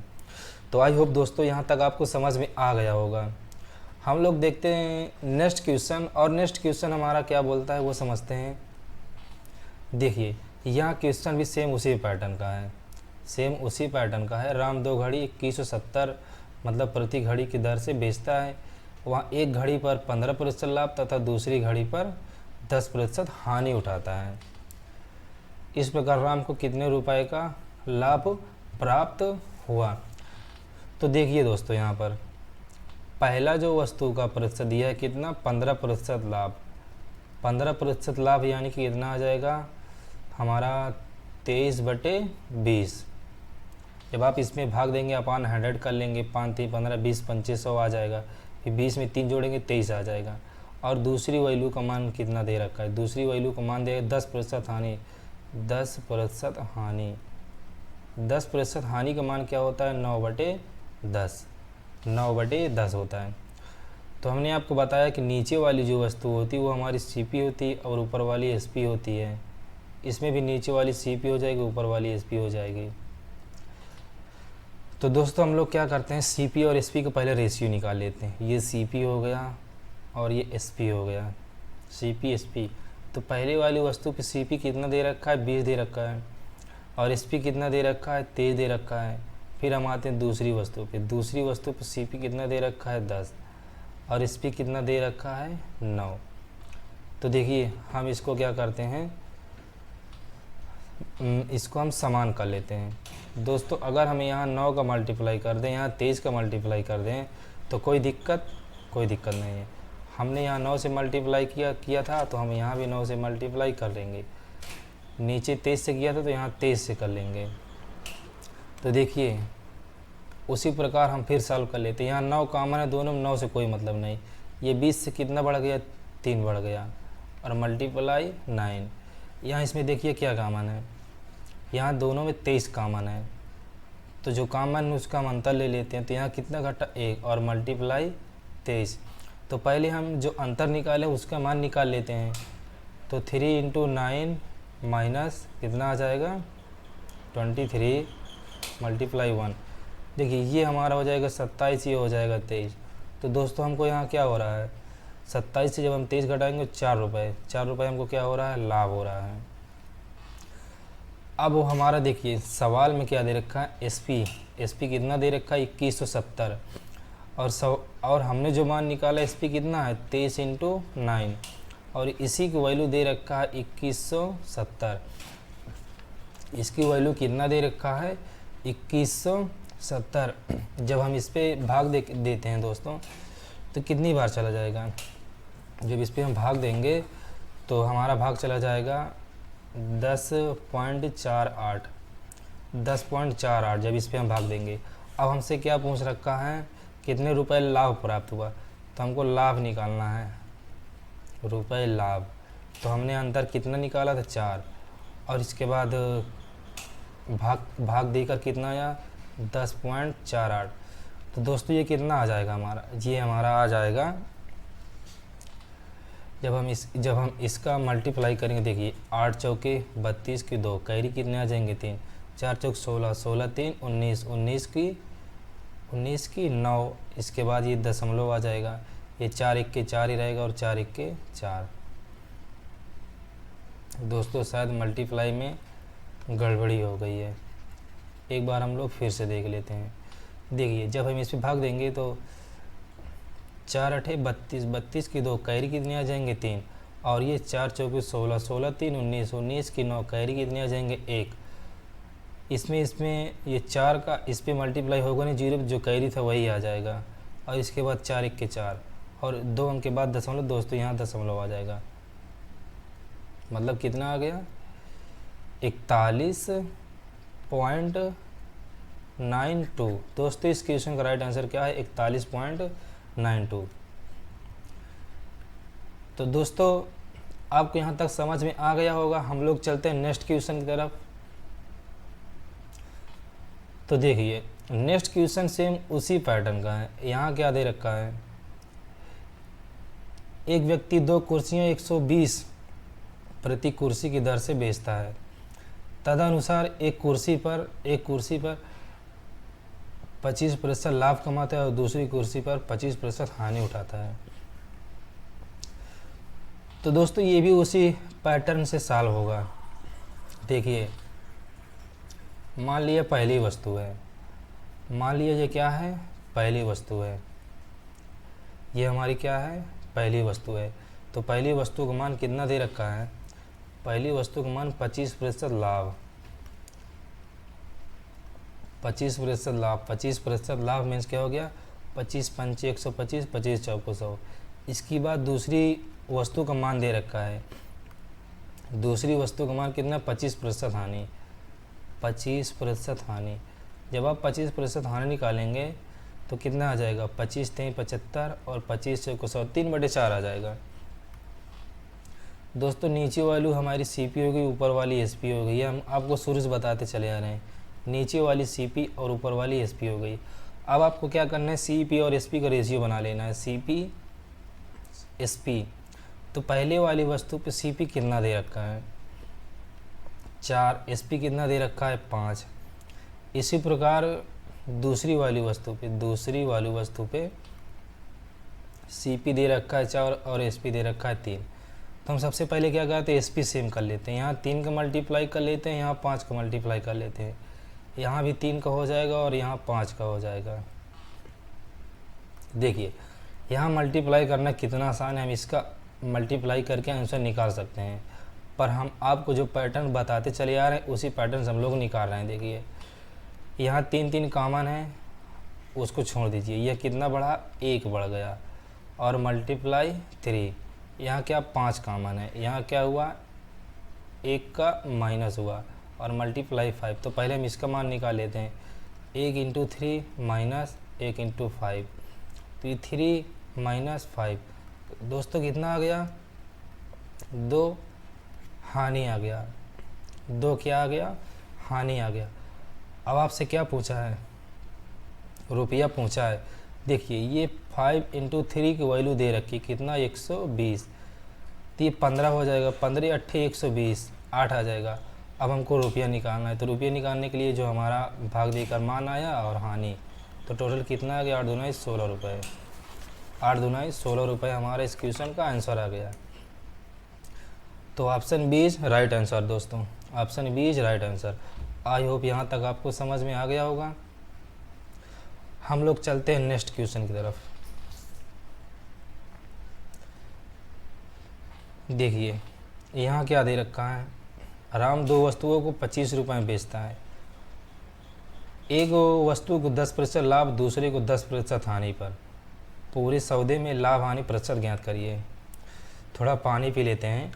तो आई होप दोस्तों यहाँ तक आपको समझ में आ गया होगा। हम लोग देखते हैं नेक्स्ट क्वेश्चन, और नेक्स्ट क्वेश्चन हमारा क्या बोलता है वो समझते हैं। देखिए यहाँ क्वेश्चन भी सेम उसी पैटर्न का है, सेम उसी पैटर्न का है। राम 2 घड़ी 2170 मतलब प्रति घड़ी की दर से बेचता है। वहाँ एक घड़ी पर 15% लाभ तथा दूसरी घड़ी पर 10% हानि उठाता है। इस प्रकार राम को कितने रुपए का लाभ प्राप्त हुआ। तो देखिए दोस्तों यहाँ पर पहला जो वस्तु का प्रतिशत दिया है कितना, 15% लाभ। 15% लाभ यानी कि कितना आ जाएगा हमारा 23/20। जब आप इसमें भाग देंगे अपान 100 कर लेंगे, 5 3 15 20 2500 आ जाएगा। फिर 20 में 3 जोड़ेंगे 23 आ जाएगा। और दूसरी वैल्यू का मान कितना दे रखा है, दूसरी वैल्यू का मान देगा 10% हानि। 10% हानि, 10% हानि का मान क्या होता है 9/10, 9/10 होता है। तो हमने आपको बताया कि नीचे वाली जो वस्तु होती है वो हमारी सीपी होती है और ऊपर वाली एसपी होती है। इसमें भी नीचे वाली सीपी हो जाएगी, ऊपर वाली एसपी हो जाएगी। तो दोस्तों हम लोग क्या करते हैं, सीपी और एसपी का पहले रेशियो निकाल लेते हैं। ये सीपी हो गया और ये एसपी हो गया, सीपी एसपी। तो पहले वाली वस्तु पे सीपी कितना दे रखा है 20 दे रखा है, और एसपी कितना दे रखा है 23 दे रखा है। फिर हम आते हैं दूसरी वस्तु पे, दूसरी वस्तु पे सीपी कितना दे रखा है 10 और एसपी कितना दे रखा है 9। तो देखिए हम इसको क्या करते हैं, इसको हम समान कर लेते हैं। दोस्तों अगर हमें यहाँ 9 का मल्टीप्लाई कर दें, यहाँ 23 का मल्टीप्लाई कर दें तो कोई दिक्कत नहीं है। हमने यहाँ 9 से मल्टीप्लाई किया था तो हम यहाँ भी 9 से मल्टीप्लाई कर लेंगे। नीचे 23 से किया था तो यहाँ 23 से कर लेंगे। तो देखिए उसी प्रकार हम फिर सॉल्व कर लेते हैं। यहाँ 9 कॉमन है दोनों में, 9 से कोई मतलब नहीं। ये 20 से कितना बढ़ गया 3 बढ़ गया और मल्टीप्लाई 9। यहाँ इसमें देखिए क्या कॉमन है, यहाँ दोनों में 23 कॉमन है, तो जो कॉमन उसका हम अंतर ले लेते हैं। तो यहाँ कितना घटा 1 और मल्टीप्लाई 23। तो पहले हम जो अंतर निकाले उसका मान निकाल लेते हैं। तो 3 × 9 माइनस कितना आ जाएगा 23 मल्टीप्लाई 1। देखिए ये हमारा हो जाएगा 27, ये हो जाएगा 23। तो दोस्तों हमको यहाँ क्या हो रहा है, 27 से जब हम 23 घटाएंगे 4 रुपये, 4 रुपये हमको क्या हो रहा है लाभ हो रहा है। अब वो हमारा देखिए सवाल में क्या दे रखा है एसपी कितना दे रखा है 2170 और हमने जो मान निकाला एसपी कितना है 23 × 9 और इसी की वैल्यू दे रखा है 2170। इसकी वैल्यू कितना दे रखा है 2170। जब हम इस पे भाग देते हैं दोस्तों तो कितनी बार चला जाएगा, जब इस पे हम भाग देंगे तो हमारा भाग चला जाएगा 10.48, 10.48 जब इस पे हम भाग देंगे। अब हमसे क्या पूछ रखा है कितने रुपए लाभ प्राप्त हुआ, तो हमको लाभ निकालना है, रुपए लाभ। तो हमने अंतर कितना निकाला था 4 और इसके बाद भाग देकर कितना आया 10.48। तो दोस्तों ये कितना आ जाएगा हमारा, ये हमारा आ जाएगा जब हम इसका मल्टीप्लाई करेंगे। देखिए 8 चौके 32 की 2 कैरी कितने आ जाएंगे 3, 4 चौक 16, 16 3 19, 19 की 9। इसके बाद ये दशमलव आ जाएगा, ये 4 1 के 4 ही रहेगा और 4 1 के 4। दोस्तों शायद मल्टीप्लाई में गड़बड़ी हो गई है, एक बार हम लोग फिर से देख लेते हैं। देखिए जब हम इस पर भाग देंगे तो 4 8 32, 32 की 2 कैरी कितने आ जाएंगे 3 और ये 4 चौके 16, 16 3 19, 19 की 9 कैरी कितने आ जाएंगे 1। इसमें ये 4 का इस पे मल्टीप्लाई होगा नहीं, 0 जो कैरी था वही आ जाएगा और इसके बाद 4 1 के 4 और 2 अंक के बाद दशमलव। दोस्तों यहाँ दशमलव आ जाएगा, मतलब कितना आ गया 41.41 41.92। दोस्तों इस क्वेश्चन का राइट आंसर क्या है? 41.92। तो दोस्तों आपको यहाँ तक समझ में आ गया होगा। हम लोग चलते हैं नेक्स्ट क्वेश्चन की तरफ। तो देखिए नेक्स्ट क्वेश्चन सेम उसी पैटर्न का है। यहाँ क्या दे रखा है? एक व्यक्ति 2 कुर्सियाँ 120 प्रति कुर्सी की दर से बेचता है। तदनुसार एक कुर्सी पर 25% लाभ कमाता है और दूसरी कुर्सी पर 25% हानि उठाता है। तो दोस्तों ये भी उसी पैटर्न से सॉल्व होगा। देखिए मान लिया पहली वस्तु है, मान लिया ये क्या है? पहली वस्तु है। ये हमारी क्या है? पहली वस्तु है। तो पहली वस्तु का मान कितना दे रखा है? पहली वस्तु का मान 25% लाभ, 25% लाभ, 25% लाभ मीन्स क्या हो गया? 25 पंचे 125, 25 चौको 100। इसकी बाद दूसरी वस्तु का मान दे रखा है। दूसरी वस्तु का मान कितना? 25% हानि, 25% हानि। जब आप 25% हानि निकालेंगे तो कितना आ जाएगा? 25 3 75 और 25 चौको 100, 3/4 आ जाएगा। दोस्तों नीचे वाली हमारी सीपी हो गई, ऊपर वाली एसपी हो गई। हम आपको शुरू से बताते चले आ रहे हैं। नीचे वाली सीपी और ऊपर वाली एसपी हो गई। अब आपको क्या करना है? सीपी और एसपी का रेशियो बना लेना है। CP SP. तो पहले वाली वस्तु पे सीपी कितना दे रखा है? 4। एसपी कितना दे रखा है? 5। इसी प्रकार दूसरी वाली वस्तु पे सीपी दे रखा है 4 और एसपी दे रखा है 3। तो हम सबसे पहले क्या करते हैं? एसपी सेम कर लेते हैं। यहाँ 3 का मल्टीप्लाई कर लेते हैं, यहाँ 5 का मल्टीप्लाई कर लेते हैं। यहाँ भी 3 का हो जाएगा और यहाँ 5 का हो जाएगा। देखिए यहाँ मल्टीप्लाई करना कितना आसान है। हम इसका मल्टीप्लाई करके आंसर निकाल सकते हैं, पर हम आपको जो पैटर्न बताते चले आ रहे हैं उसी पैटर्न से हम लोग निकाल रहे हैं। देखिए यहाँ 3 3 कॉमन है, उसको छोड़ दीजिए। यह कितना बढ़ा? 1 बढ़ गया और मल्टीप्लाई 3। यहाँ क्या? 5 कॉमन है, यहाँ क्या हुआ? 1 का माइनस हुआ और मल्टीप्लाई 5। तो पहले हम इसका मान निकाल लेते हैं। 1 × 3 माइनस 1 × 5, तो ये 3 - 5। दोस्तों कितना आ गया? 2 हानि आ गया। 2 क्या आ गया? हानि आ गया। अब आपसे क्या पूछा है? रुपया पूछा है। देखिए ये 5 × 3 की वैल्यू दे रखी कितना? 120। तो ये 15 हो जाएगा। 15 × 8 = 120, 8 आ जाएगा। अब हमको रुपया निकालना है। तो रुपया निकालने के लिए जो हमारा भाग देकर मान आया और हानि, तो टोटल कितना आ गया? 8 दूना 16 रुपये। 8 दूना 16 रुपये हमारा इस क्वेश्चन का आंसर आ गया। तो option B is right answer दोस्तों। Option B is right answer. I hope यहाँ तक आपको समझ में आ गया होगा। हम लोग चलते हैं नेक्स्ट क्वेश्चन की तरफ। देखिए यहाँ क्या दे रखा है? राम 2 वस्तुओं को 25 रुपये में बेचता है। एक वस्तु को 10% लाभ, दूसरे को 10% हानि पर। पूरे सौदे में लाभ हानि प्रतिशत ज्ञात करिए। थोड़ा पानी पी लेते हैं।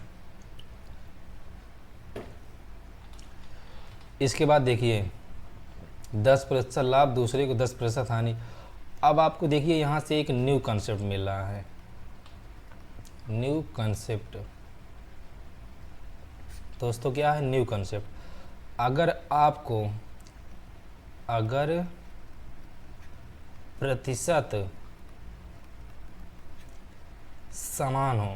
इसके बाद देखिए 10% लाभ, दूसरे को 10% हानि। अब आपको देखिए यहाँ से एक न्यू कॉन्सेप्ट मिल रहा है। न्यू कॉन्सेप्ट दोस्तों क्या है? New concept. अगर प्रतिशत समान हो,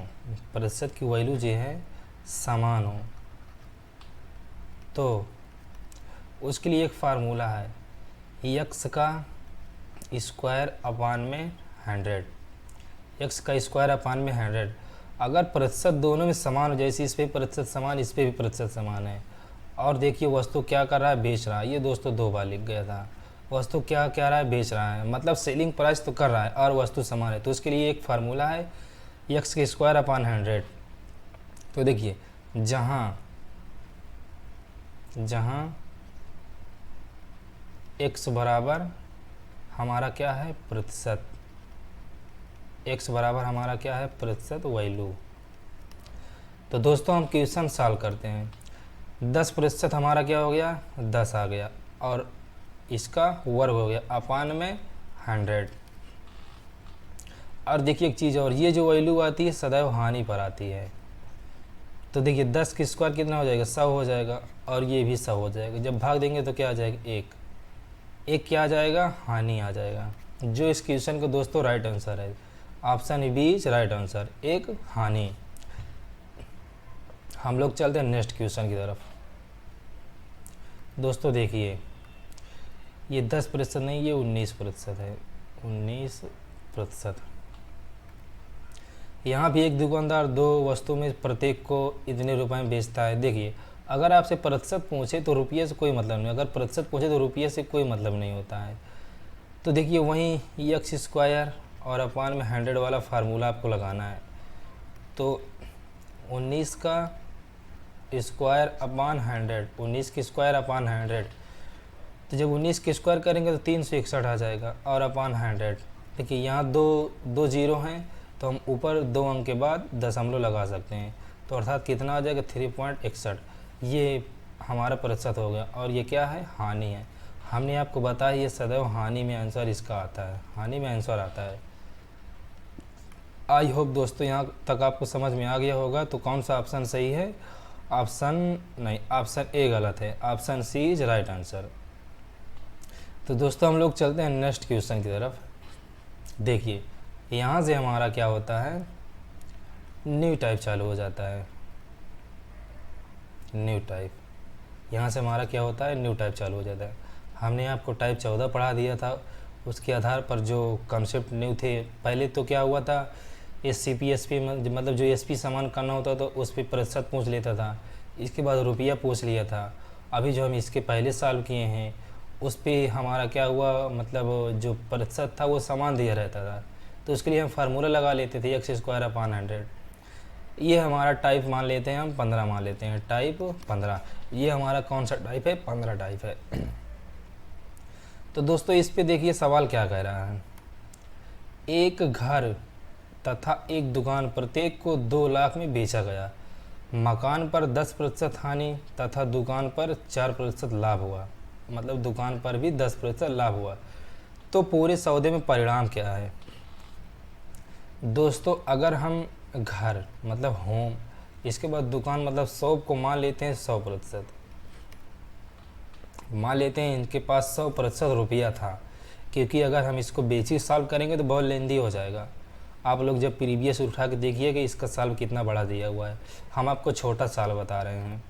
प्रतिशत की वैल्यू जो है समान हो, तो उसके लिए एक फार्मूला है। x का स्क्वायर अपान में 100, x का स्क्वायर अपान में 100। अगर प्रतिशत दोनों में समान हो, जैसे इस पे प्रतिशत समान, इस पे भी प्रतिशत समान है, और देखिए वस्तु क्या कर रहा है? बेच रहा है। ये दोस्तों 2 बार लिख गया था। वस्तु क्या रहा है? बेच रहा है, मतलब सेलिंग प्राइस तो कर रहा है और वस्तु समान है। तो उसके लिए एक फार्मूला है x के स्क्वायर अपान 100। तो देखिए जहाँ x बराबर हमारा क्या है? प्रतिशत। x बराबर हमारा क्या है? प्रतिशत वैल्यू। तो दोस्तों हम क्वेश्चन सॉल्व करते हैं। 10% हमारा क्या हो गया? 10 आ गया, और इसका वर्ग हो गया अपान में 100। और देखिए एक चीज़ और, ये जो वैल्यू आती है सदैव हानि पर आती है। तो देखिए 10 का स्क्वायर कितना हो जाएगा, 100 हो जाएगा, और ये भी 100 हो जाएगा। जब भाग देंगे तो क्या आ जाएगा, एक क्या आ जाएगा, हानि आ जाएगा। जो इस क्वेश्चन का दोस्तों राइट आंसर है, option B is right answer, एक हानि। हम लोग चलते हैं नेक्स्ट क्वेश्चन की तरफ। दोस्तों देखिए ये 10% नहीं, ये 19% है, 19%। यहाँ भी एक दुकानदार दो वस्तु में प्रत्येक को इतने रुपए में बेचता है। देखिए अगर आपसे प्रतिशत पूछे तो रुपये से कोई मतलब नहीं, अगर प्रतिशत पूछे तो रुपये से कोई मतलब नहीं होता है। तो देखिए वहीं एक्स स्क्वायर और अपान में 100 वाला फार्मूला आपको लगाना है। तो 19 का स्क्वायर अपान 100, 19 की स्क्वायर अपान 100, तो जब 19 के स्क्वायर करेंगे तो 361 आ जाएगा, और अपान 100। देखिए यहाँ दो जीरो हैं, तो हम ऊपर 2 अंक के बाद दशमलव लगा सकते हैं, तो अर्थात कितना आ जाएगा, 3.61। ये हमारा प्रतिशत हो गया, और ये क्या है, हानि है। हमने आपको बताया ये सदैव हानि में आंसर इसका आता है, हानि में आंसर आता है। आई होप दोस्तों यहाँ तक आपको समझ में आ गया होगा। तो कौन सा ऑप्शन सही है, ऑप्शन ए गलत है, option C is right answer. तो दोस्तों हम लोग चलते हैं नेक्स्ट क्वेश्चन की तरफ। देखिए यहाँ से हमारा क्या होता है, न्यू टाइप चालू हो जाता है, न्यू टाइप। यहाँ से हमारा क्या होता है, न्यू टाइप चालू हो जाता है। हमने आपको टाइप 14 पढ़ा दिया था, उसके आधार पर जो कॉन्सेप्ट न्यू थे। पहले तो क्या हुआ था, SCP SP मतलब जो SP सामान करना होता तो उस पर प्रतिशत पूछ लेता था, इसके बाद रुपया पूछ लिया था। अभी जो हम इसके पहले साल किए हैं उस पर हमारा क्या हुआ, मतलब जो प्रतिशत था वो समान दिया रहता था, तो उसके लिए हम फार्मूला लगा लेते थे एक्स स्क्वायर अपान 100। ये हमारा टाइप मान लेते हैं, हम 15 मान लेते हैं, टाइप 15। ये हमारा कौन सा टाइप है, 15 टाइप है। तो दोस्तों इस पे देखिए सवाल क्या कह रहा है, एक घर तथा एक दुकान प्रत्येक को 2 लाख में बेचा गया। मकान पर 10% हानि तथा दुकान पर 4% लाभ हुआ, मतलब दुकान पर भी 10% लाभ हुआ। तो पूरे सौदे में परिणाम क्या है। दोस्तों अगर हम घर मतलब होम, इसके बाद दुकान मतलब शॉप को मान लेते हैं 100%, मान लेते हैं इनके पास 100% रुपया था, क्योंकि अगर हम इसको बेची सॉल्व करेंगे तो बहुत लेंदी हो जाएगा। आप लोग जब प्रीवियस उठा के देखिए कि इसका साल कितना बड़ा दिया हुआ है, हम आपको छोटा साल बता रहे हैं।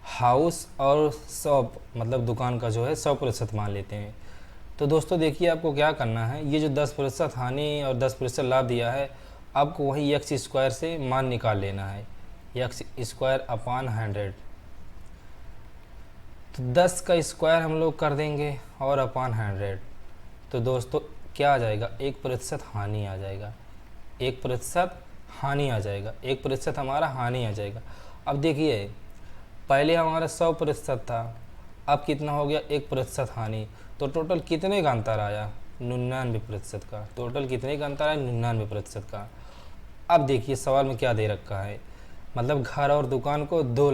हाउस और शॉप मतलब दुकान का जो है 100% मान लेते हैं। तो दोस्तों देखिए आपको क्या करना है, ये जो 10% हानि और 10% लाभ दिया है, आपको वही एक्स स्क्वायर से मान निकाल लेना है, एक्स स्क्वायर अपान 100। तो 10 का स्क्वायर हम लोग कर देंगे और अपान 100, तो दोस्तों क्या आ जाएगा, 1% हानि आ जाएगा, 1% हानि आ जाएगा, 1% हमारा हानि आ जाएगा। अब देखिए पहले हमारा 100% था, अब कितना हो गया, 1% हानि, तो टोटल कितने का अंतर आया, 99% का। टोटल कितने का अंतर आया, 99% का। अब देखिए सवाल में क्या दे रखा है, मतलब घर और दुकान को 2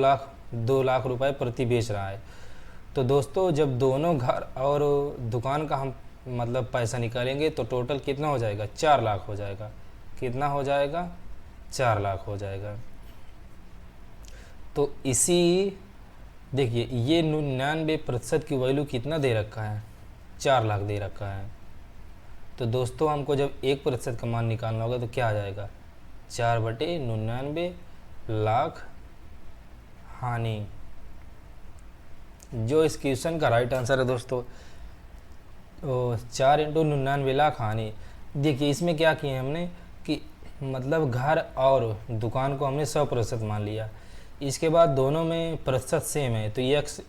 लाख रुपए प्रति बेच रहा है। तो दोस्तों जब दोनों घर और दुकान का हम मतलब पैसा निकालेंगे तो टोटल कितना हो जाएगा, 4 लाख हो जाएगा। कितना हो जाएगा, 4 लाख हो जाएगा। तो इसी देखिए ये 99% की वैल्यू कितना दे रखा है, 4 लाख दे रखा है। तो दोस्तों हमको जब 1% का मान निकालना होगा तो क्या आ जाएगा, 4/99 लाख हानि। जो इस क्वेश्चन का राइट आंसर है दोस्तों, 4 × 99 लाख हानि। देखिए इसमें क्या किए हमने कि मतलब घर और दुकान को हमने 100% मान लिया, इसके बाद दोनों में प्रतिशत सेम है, तो एक्स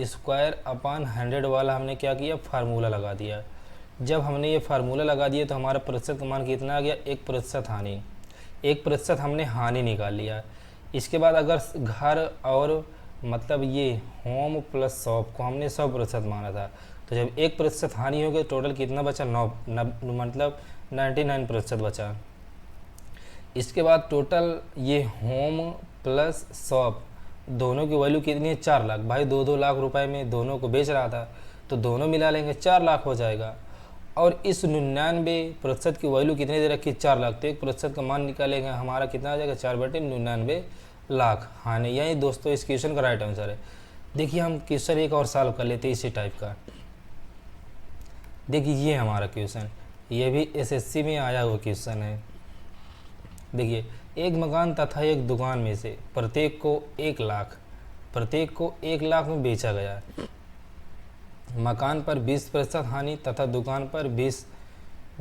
स्क्वायर अपान 100 वाला हमने क्या किया, फार्मूला लगा दिया। जब हमने ये फार्मूला लगा दिया तो हमारा प्रतिशत का मान कितना आ गया, 1% हानि, 1% हमने हानि निकाल लिया। इसके बाद अगर घर और मतलब ये होम प्लस शॉप को हमने 100% माना था, तो जब 1% हानि हो गई टोटल कितना बचा, मतलब 99% बचा। इसके बाद टोटल ये होम प्लस शॉप दोनों की वैल्यू कितनी है 4 लाख। भाई 2-2 लाख रुपए में दोनों को बेच रहा था, तो दोनों मिला लेंगे 4 लाख हो जाएगा। और इस 99% की वैल्यू कितनी दे रखी है 4 लाख, तो 1% का मान निकालेंगे, हमारा कितना आ जाएगा 4/99 लाख। हाँ नहीं, यही दोस्तों इस क्वेश्चन का राइट आंसर है। देखिए हम क्वेश्चन एक और सॉल्व कर लेते हैं इसी टाइप का। देखिए ये हमारा क्वेश्चन, ये भी एसएससी में आया हुआ क्वेश्चन है। देखिए एक मकान तथा एक दुकान में से प्रत्येक को 1 लाख में बेचा गया। मकान पर 20% हानि तथा दुकान पर 20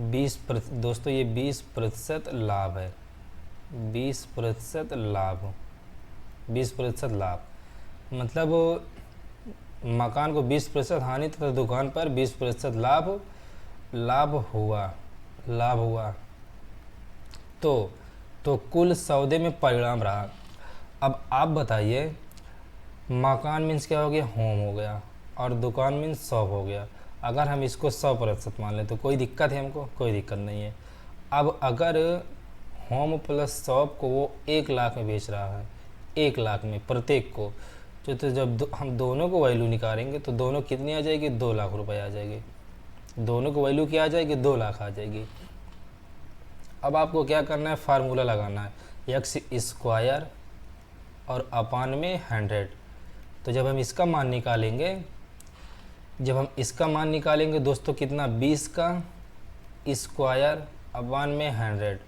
दोस्तों ये 20% लाभ है। 20% लाभ, 20% लाभ मतलब मकान को 20% हानि तथा दुकान पर 20% लाभ हुआ। तो कुल सौदे में परिणाम रहा। अब आप बताइए, मकान मीन्स क्या हो गया, होम हो गया, और दुकान मीन्स शॉप हो गया। अगर हम इसको 100% मान लें तो कोई दिक्कत है हमको? कोई दिक्कत नहीं है। अब अगर होम प्लस शॉप को वो 1 लाख में बेच रहा है, 1 लाख में प्रत्येक को, तो जब हम दोनों को वैल्यू निकालेंगे तो दोनों कितनी आ जाएगी, 2 लाख रुपए आ जाएगी। दोनों को वैल्यू क्या आ जाएगी, 2 लाख आ जाएगी। अब आपको क्या करना है, फार्मूला लगाना है, एक्स स्क्वायर और अपान में 100। तो जब हम इसका मान निकालेंगे दोस्तों कितना, 20 का स्क्वायर अपान में 100।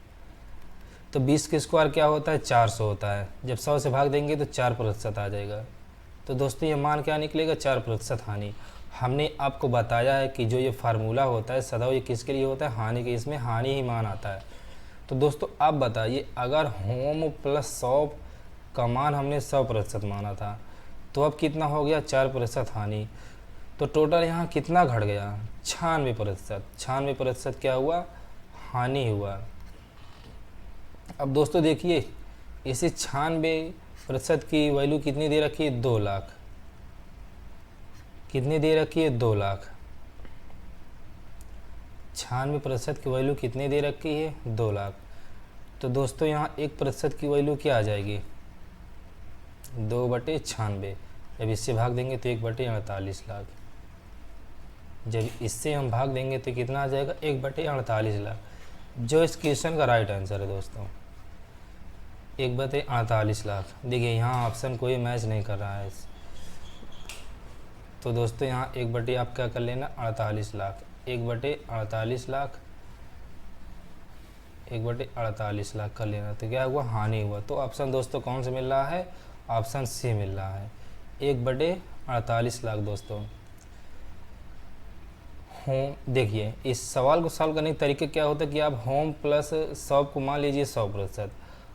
तो 20 का स्क्वायर क्या होता है, 400 होता है। जब 100 से भाग देंगे तो 4% आ जाएगा। तो दोस्तों ये मान क्या निकलेगा, 4% हानि। हमने आपको बताया है कि जो ये फार्मूला होता है सदैव ये किसके लिए होता है, हानि के, इसमें हानि ही मान आता है। तो दोस्तों आप बताइए, अगर होम प्लस शॉप का मान हमने 100% माना था, तो अब कितना हो गया, 4% हानि। तो टोटल यहाँ कितना घट गया, 96%। 96% क्या हुआ, हानि हुआ। अब दोस्तों देखिए, इसे 96% की वैल्यू कितनी दे रखी है, 2 लाख। कितनी दे रखी है, 2 लाख। 96% की वैल्यू कितनी दे रखी है, 2 लाख। तो दोस्तों यहाँ 1% की वैल्यू क्या आ जाएगी, 2/96। जब इससे भाग देंगे तो 1/48 लाख। जब इससे हम भाग देंगे तो कितना आ जाएगा, 1/48 लाख, जो इस क्वेश्चन का राइट आंसर है दोस्तों, 1/48 लाख। देखिए यहाँ ऑप्शन कोई मैच नहीं कर रहा है। तो दोस्तों यहाँ 1/ आप क्या कर लेना, 48 लाख, 1/48 लाख, 1/48 लाख कर लेना। तो क्या हुआ, हानि हुआ। तो ऑप्शन दोस्तों कौन सा मिल रहा है, ऑप्शन सी मिल रहा है, 1/48 लाख दोस्तों। होम, देखिए इस सवाल को सॉल्व करने के तरीके क्या होता है कि आप होम प्लस शॉप को मान लीजिए 100%।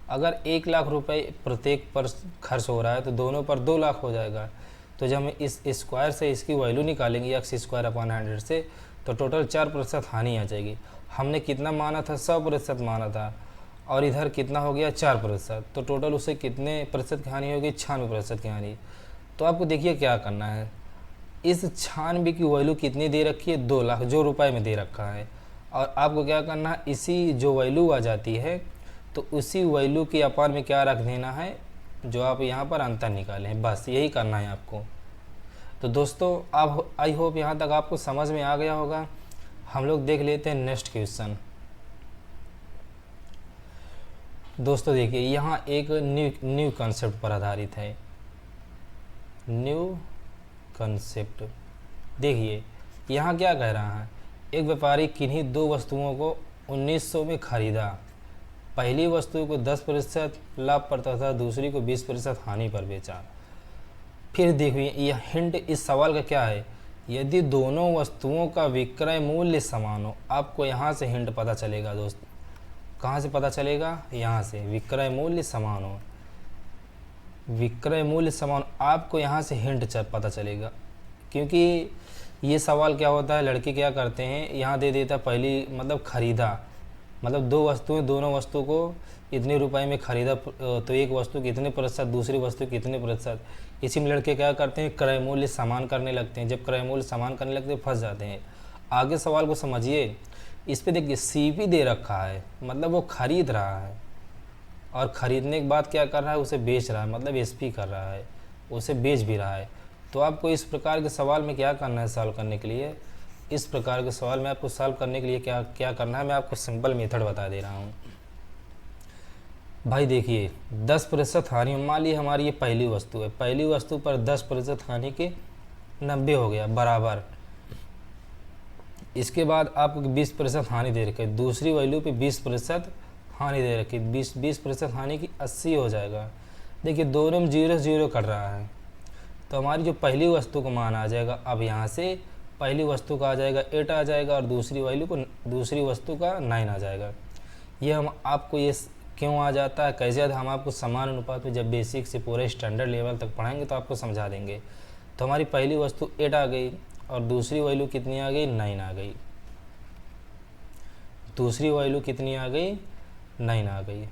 अगर 1 लाख रुपए प्रत्येक पर खर्च हो रहा है तो दोनों पर 2 लाख हो जाएगा। तो जब हम इस स्क्वायर से इसकी वैल्यू निकालेंगे, एक्स स्क्वायर अपान 100 से, तो टोटल 4% हानि आ जाएगी। हमने कितना माना था, 100% माना था, और इधर कितना हो गया, 4%। तो टोटल उसे कितने प्रतिशत की हानि होगी, 96% की हानि। तो आपको देखिए क्या करना है, इस 96 की वैल्यू कितनी दे रखी है, 2 लाख, जो रुपए में दे रखा है। और आपको क्या करना है, इसी जो वैल्यू आ जाती है तो उसी वैल्यू के अपान में क्या रख देना है, जो आप यहाँ पर अंतर निकालें, बस यही करना है आपको। तो दोस्तों आप, आई होप यहाँ तक आपको समझ में आ गया होगा। हम लोग देख लेते हैं नेक्स्ट क्वेश्चन। दोस्तों देखिए यहाँ एक न्यू कॉन्सेप्ट पर आधारित है, न्यू कॉन्सेप्ट। देखिए यहाँ क्या कह रहा है, एक व्यापारी किन्हीं 2 वस्तुओं को 1900 में खरीदा। पहली वस्तु को 10% लाभ पर तथा दूसरी को 20% हानि पर बेचा। फिर देखिए यह हिंट इस सवाल का क्या है, यदि दोनों वस्तुओं का विक्रय मूल्य समान हो। आपको यहाँ से हिंट पता चलेगा दोस्त, कहाँ से पता चलेगा, यहाँ से, विक्रय मूल्य समान हो। विक्रय मूल्य समान, आपको यहाँ से हिंट पता चलेगा। क्योंकि ये सवाल क्या होता है, लड़के क्या करते हैं, यहाँ दे देता पहली, मतलब खरीदा, मतलब 2 वस्तुएं, दोनों वस्तु को इतने रुपए में खरीदा, तो एक वस्तु कितने प्रतिशत, दूसरी वस्तु कितने प्रतिशत। इसी में लड़के क्या करते हैं, क्रय मूल्य समान करने लगते हैं। जब क्रय मूल्य समान करने लगते हैं फंस जाते हैं। आगे सवाल को समझिए, इस पे देखिए सीपी दे रखा है, मतलब वो खरीद रहा है, और ख़रीदने के बाद क्या कर रहा है, उसे बेच रहा है, मतलब एसपी कर रहा है। उसे बेच भी रहा है। तो आपको इस प्रकार के सवाल में क्या करना है सॉल्व करने के लिए, इस प्रकार के सवाल में आपको सॉल्व करने के लिए क्या क्या करना है, मैं आपको सिंपल मेथड बता दे रहा हूँ। भाई देखिए 10% हानि, मान लीजिए हमारी ये पहली वस्तु है, पहली वस्तु पर 10% हानि के 90 हो गया बराबर। इसके बाद आपको 20% हानि दे रखी है, दूसरी वैल्यू पे 20% हानि दे रखी है, 20% हानि की 80 हो जाएगा। देखिए दोनों में 0 0 कट रहा है, तो हमारी जो पहली वस्तु का मान आ जाएगा, अब यहाँ से पहली वस्तु का आ जाएगा 8 आ जाएगा और दूसरी वस्तु का 9 आ जाएगा। ये हम आपको ये क्यों आ जाता है, कैसे आता है, हम आपको समान अनुपात में जब बेसिक से पूरे स्टैंडर्ड लेवल तक पढ़ाएंगे तो आपको समझा देंगे। तो हमारी पहली वस्तु 8 आ गई और दूसरी वैल्यू कितनी आ गई, 9 आ गई। दूसरी वैल्यू कितनी आ गई, 9 आ गई।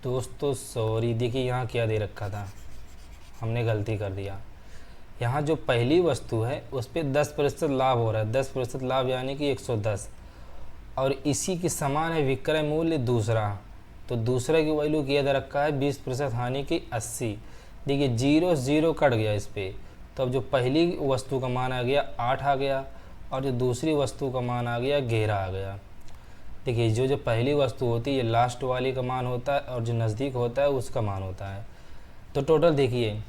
दोस्तों सॉरी, देखिए यहाँ क्या दे रखा था, हमने गलती कर दिया। यहाँ जो पहली वस्तु है उस पर 10% लाभ हो रहा है, 10% लाभ यानी कि 110, और इसी के समान है विक्रय मूल्य दूसरा, तो दूसरे की वैल्यू किया दे रखा है 20% हानि की 80। देखिए 0 0 कट गया इस पर, तो अब जो पहली वस्तु का मान आ गया 8 आ गया और जो दूसरी वस्तु का मान आ गया 11 आ गया। देखिए जो पहली वस्तु होती है ये लास्ट वाली का मान होता है और जो नज़दीक होता है उसका मान होता है। तो टोटल देखिए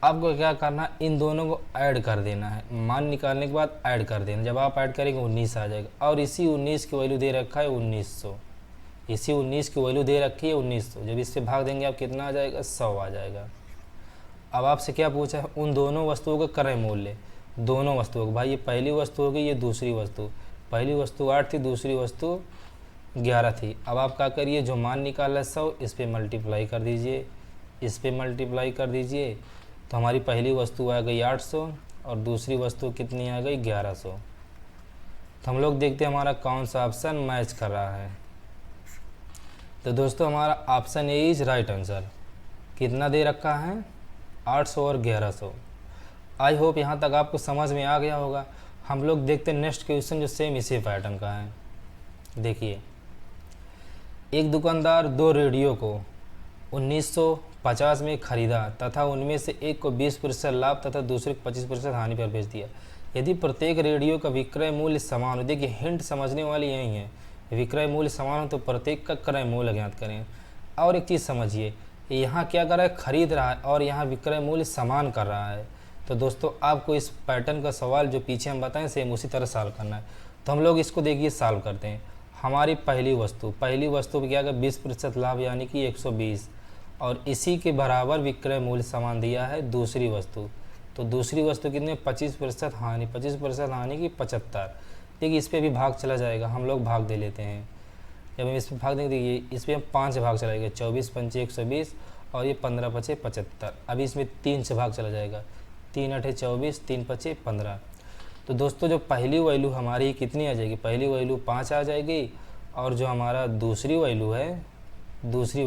आपको क्या करना है, इन दोनों को ऐड कर देना है, मान निकालने के बाद ऐड कर देना, जब आप ऐड करेंगे 19 आ जाएगा। और इसी 19 की वैल्यू दे रखा है 1900, इसी 19 की वैल्यू दे रखी है 1900, जब इससे भाग देंगे आप कितना आ जाएगा, 100 आ जाएगा। अब आपसे क्या पूछा है, उन दोनों वस्तुओं का क्रय मूल्य, दोनों वस्तुओं का। भाई ये पहली वस्तु होगी, ये दूसरी वस्तु, पहली वस्तु 8 थी, दूसरी वस्तु 11 थी। अब आप क्या करिए, जो मान निकाला है 100, इस पर मल्टीप्लाई कर दीजिए, इस पर मल्टीप्लाई कर दीजिए, तो हमारी पहली वस्तु आ गई 800 और दूसरी वस्तु कितनी आ गई 1100। तो हम लोग देखते हैं हमारा कौन सा ऑप्शन मैच कर रहा है। तो दोस्तों हमारा option A is right answer. कितना दे रखा है, 800 और 1100। आई होप यहाँ तक आपको समझ में आ गया होगा। हम लोग देखते हैं नेक्स्ट क्वेश्चन जो सेम इसी पैटर्न का है। देखिए एक दुकानदार 2 रेडियो को 1950 में खरीदा तथा उनमें से एक को 20% लाभ तथा दूसरे को 25% हानि पर बेच दिया। यदि प्रत्येक रेडियो का विक्रय मूल्य समान हो, देखिए हिंट समझने वाली यही है, विक्रय मूल्य समान हो तो प्रत्येक का क्रय मूल्य ज्ञात करें। और एक चीज़ समझिए, यहाँ क्या कर रहा है, खरीद रहा है और यहाँ विक्रय मूल्य समान कर रहा है। तो दोस्तों आपको इस पैटर्न का सवाल जो पीछे हम बताएं सेम उसी तरह सॉल्व करना है। तो हम लोग इसको देखिए सॉल्व करते हैं। हमारी पहली वस्तु पे क्या है, 20% लाभ यानी कि 120, और इसी के बराबर विक्रय मूल्य समान दिया है दूसरी वस्तु। तो दूसरी वस्तु कितने, 25% हानि, 25% हानि की 75। देखिए इस पर भी भाग चला जाएगा, हम लोग भाग दे लेते हैं। जब हम इस पर भाग देंगे, देखिए इस पर हम 5 भाग चलाएंगे, 24 पंचे 120 और ये 15 पचे 75। अभी इसमें 3 से भाग चला जाएगा, 3 अठे 24, 3 पचे 15। तो दोस्तों जो पहली वैल्यू हमारी कितनी आ जाएगी, पहली वैल्यू 5 आ जाएगी, और जो हमारा दूसरी वैल्यू है, दूसरी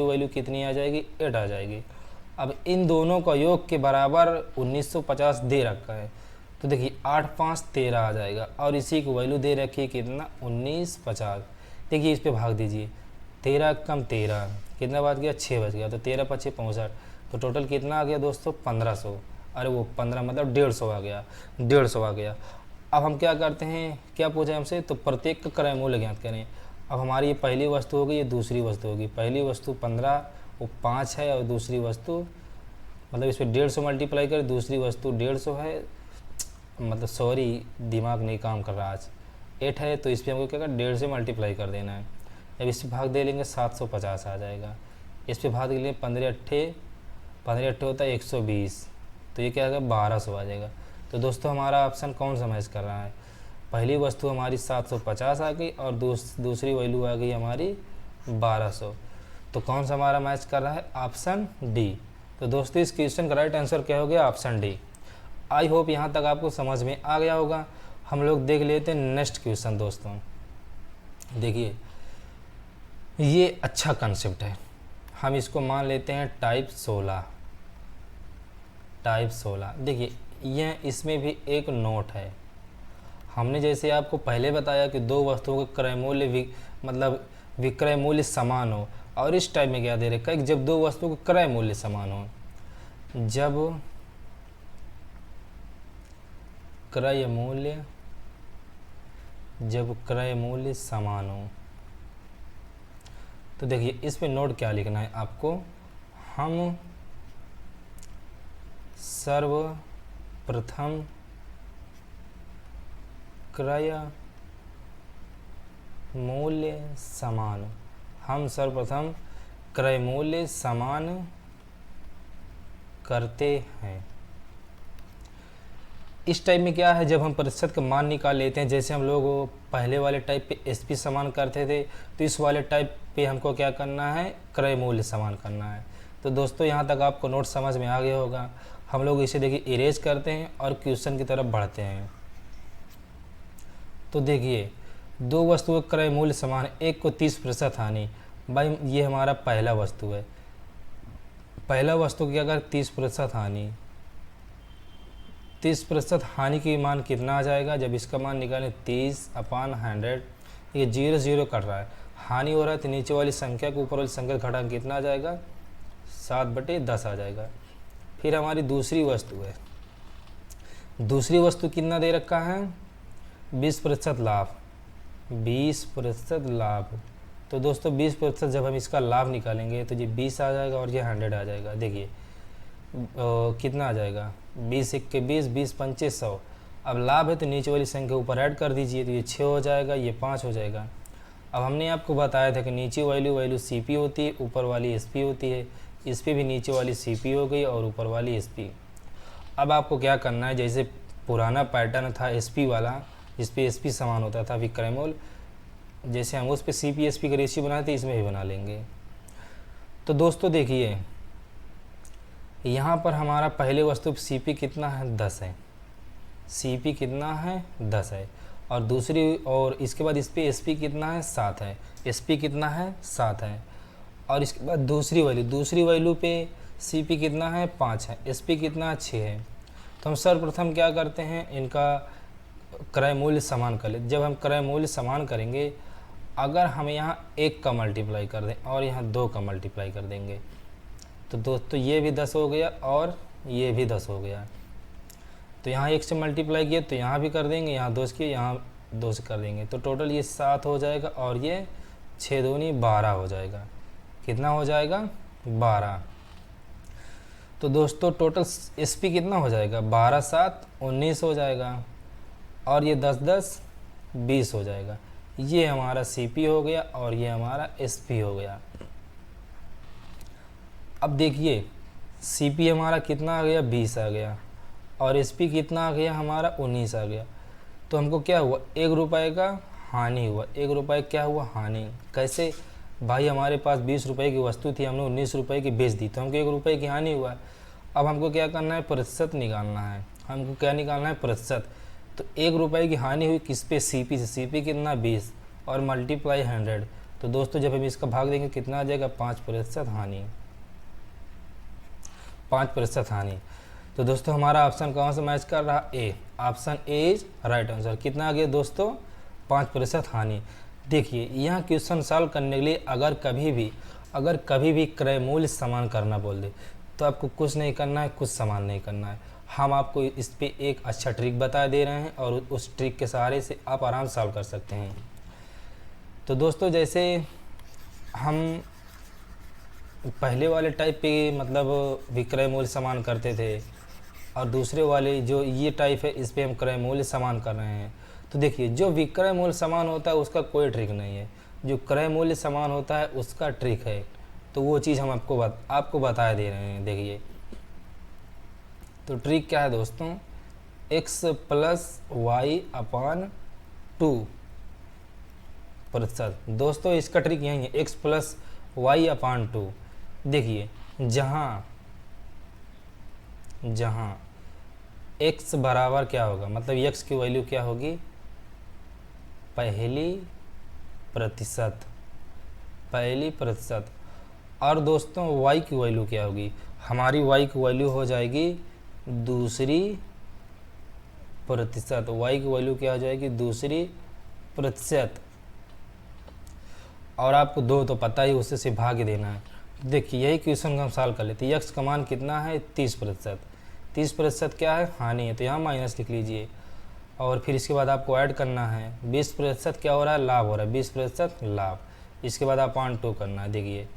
वैल्यू कितनी आ जाएगी, 8 आ जाएगी। अब इन दोनों का योग के बराबर 1950 दे रखा है, तो देखिए 8 5 13 आ जाएगा, और इसी की वैल्यू दे रखी है कितना, 1950। देखिए इस पे भाग दीजिए, 13 कम 13 कितना बच गया, 6 बच गया, तो 13 पचे 65, तो टोटल कितना आ गया दोस्तों, 1500। अरे वो 15 मतलब 150 आ गया, 150 आ गया। अब हम क्या करते हैं, क्या पूछा हमसे, तो प्रत्येक का क्रय मूल्य ज्ञात करें। अब हमारी ये पहली वस्तु होगी, ये दूसरी वस्तु होगी। पहली वस्तु 15, वो 5 है, और दूसरी वस्तु मतलब इस पर 150 मल्टीप्लाई करें, दूसरी वस्तु 150 है, मतलब सॉरी दिमाग नहीं काम कर रहा आज, 8 है, तो इस पर हमको क्या करना, 1.5 से मल्टीप्लाई कर देना है। जब इस पर भाग दे लेंगे 750 आ जाएगा। इस पर भाग दे लेंगे 15 अट्ठे होता है 120, तो ये क्या आएगा, 1200 आ जाएगा। तो दोस्तों हमारा ऑप्शन कौन सा मैच कर रहा है, पहली वस्तु हमारी 750 आ गई और दूसरी वैल्यू आ गई हमारी 1200। तो कौन सा हमारा मैच कर रहा है, ऑप्शन डी। तो दोस्तों इस क्वेश्चन का राइट आंसर क्या हो गया, ऑप्शन डी। आई होप यहाँ तक आपको समझ में आ गया होगा। हम लोग देख लेते हैं नेक्स्ट क्वेश्चन। दोस्तों देखिए ये अच्छा कंसेप्ट है, हम इसको मान लेते हैं टाइप 16। देखिए यह इसमें भी एक नोट है। हमने जैसे आपको पहले बताया कि 2 वस्तुओं का क्रय मूल्य मतलब विक्रय मूल्य समान हो, और इस टाइप में क्या दे रखा है कि जब 2 वस्तुओं का क्रय मूल्य समान हो, जब क्रय मूल्य समान हो। तो देखिए इस पे नोट क्या लिखना है आपको, हम सर्वप्रथम क्रय मूल्य समान, हम सर्वप्रथम क्रय मूल्य समान करते हैं। इस टाइप में क्या है, जब हम प्रतिशत का मान निकाल लेते हैं, जैसे हम लोग पहले वाले टाइप पे एसपी समान करते थे, तो इस वाले टाइप पे हमको क्या करना है, क्रय मूल्य समान करना है। तो दोस्तों यहाँ तक आपको नोट समझ में आ गया होगा। हम लोग इसे देखिए इरेज करते हैं और क्वेश्चन की तरफ बढ़ते हैं। तो देखिए दो वस्तुओं का क्रय मूल्य समान है, एक को 30% हानि। भाई ये हमारा पहला वस्तु है, पहला वस्तु की अगर 30% हानि, 30% हानि की मान कितना आ जाएगा, जब इसका मान निकालें 30/100, ये 0 0 कट रहा है, हानि हो रहा है, तो नीचे वाली संख्या को ऊपर वाली संख्या घटा कितना आ जाएगा, 7/10 आ जाएगा। फिर हमारी दूसरी वस्तु है, दूसरी वस्तु कितना दे रखा है, 20% लाभ, 20% लाभ। तो दोस्तों 20% जब हम इसका लाभ निकालेंगे तो ये 20 आ जाएगा और ये 100 आ जाएगा। देखिए कितना आ जाएगा, 20 × 20, 20 × 5 = 100। अब लाभ है तो नीचे वाली संख्या ऊपर ऐड कर दीजिए, तो ये 6 हो जाएगा, ये 5 हो जाएगा। अब हमने आपको बताया था कि नीचे वैल्यू सीपी होती है, ऊपर वाली एसपी होती है। इस पर भी नीचे वाली सीपी हो गई और ऊपर वाली एसपी। अब आपको क्या करना है, जैसे पुराना पैटर्न था एसपी वाला, जिस पे एसपी समान होता था विक्रय मूल्य, जैसे हम उस पे सीपी एसपी का रेशियो बनाए थे, इसमें भी बना लेंगे। तो दोस्तों देखिए यहाँ पर हमारा पहले वस्तु सीपी कितना है, 10 है, सीपी कितना है, 10 है। और दूसरी, और इसके बाद इस पे एसपी कितना है, 7 है, एसपी कितना है, 7 है। और इसके बाद दूसरी वैल्यू पे सीपी कितना है, 5 है, एसपी कितना है, 6 है। तो हम सर्वप्रथम क्या करते हैं, इनका क्रय मूल्य समान कर ले। जब हम क्रय मूल्य समान करेंगे, अगर हम यहाँ 1 का मल्टीप्लाई कर दें और यहाँ 2 का मल्टीप्लाई कर देंगे, तो दोस्तों ये भी 10 हो गया और ये भी 10 हो गया। तो यहाँ 1 से मल्टीप्लाई किया तो यहाँ भी कर देंगे, यहाँ 2 से किए, यहाँ 2 से कर देंगे, तो टोटल ये 7 हो जाएगा और ये 6 दूनी 12 हो जाएगा। कितना हो जाएगा, 12। तो दोस्तों टोटल एसपी कितना हो जाएगा, 12 7 19 हो जाएगा और ये 10 10 20 हो जाएगा। ये हमारा सीपी हो गया और ये हमारा एसपी हो गया। अब देखिए सीपी हमारा कितना आ गया, 20 आ गया और एसपी कितना आ गया, हमारा 19 आ गया। तो हमको क्या हुआ, 1 रुपये का हानि हुआ, 1 रुपये क्या हुआ, हानि। कैसे भाई, हमारे पास 20 रुपये की वस्तु थी, हमने 19 रुपये की बेच दी, तो हमको 1 रुपये की हानि हुआ। अब हमको क्या करना है, प्रतिशत निकालना है। हमको क्या निकालना है, प्रतिशत। तो 1 रुपये की हानि हुई किस पे, सीपी से। सीपी कितना, 20 और मल्टीप्लाई 100। तो दोस्तों जब हम इसका भाग देंगे कितना आ जाएगा, 5% हानि, 5% हानि। तो दोस्तों हमारा ऑप्शन कहाँ से मैच कर रहा, A. Option A is right answer. कितना आ गया दोस्तों, 5% हानि। देखिए यहाँ क्वेश्चन सॉल्व करने के लिए अगर कभी भी क्रय मूल्य समान करना बोल दे, तो आपको कुछ नहीं करना है, कुछ समान नहीं करना है। हम आपको इस पे एक अच्छा ट्रिक बता दे रहे हैं और उस ट्रिक के सहारे से आप आराम से सॉल्व कर सकते हैं। तो दोस्तों जैसे हम पहले वाले टाइप पे मतलब विक्रय मूल्य समान करते थे और दूसरे वाले जो ये टाइप है, इस पे हम क्रय मूल्य समान कर रहे हैं। तो देखिए जो विक्रय मूल्य समान होता है उसका कोई ट्रिक नहीं है, जो क्रय मूल्य समान होता है उसका ट्रिक है। तो वो चीज़ हम आपको बता दे रहे हैं। देखिए तो ट्रिक क्या है दोस्तों, x + y/2 प्रतिशत। दोस्तों इसका ट्रिक यही है, x + y/2। देखिए जहाँ x बराबर क्या होगा, मतलब x की वैल्यू क्या होगी, पहली प्रतिशत। और दोस्तों y की वैल्यू क्या होगी, हमारी y की वैल्यू हो जाएगी दूसरी प्रतिशत। y की वैल्यू क्या हो जाएगी, दूसरी प्रतिशत। और आपको 2 तो पता ही, उससे से भाग देना है। देखिए यही क्वेश्चन का हम सॉल्व कर लेते हैं। यक्स का मान कितना है 30%। 30% क्या है, हानि है, तो यहाँ माइनस लिख लीजिए। और फिर इसके बाद आपको ऐड करना है 20% क्या हो रहा है, लाभ हो रहा है, 20% लाभ। इसके बाद अपान 2 करना है। देखिए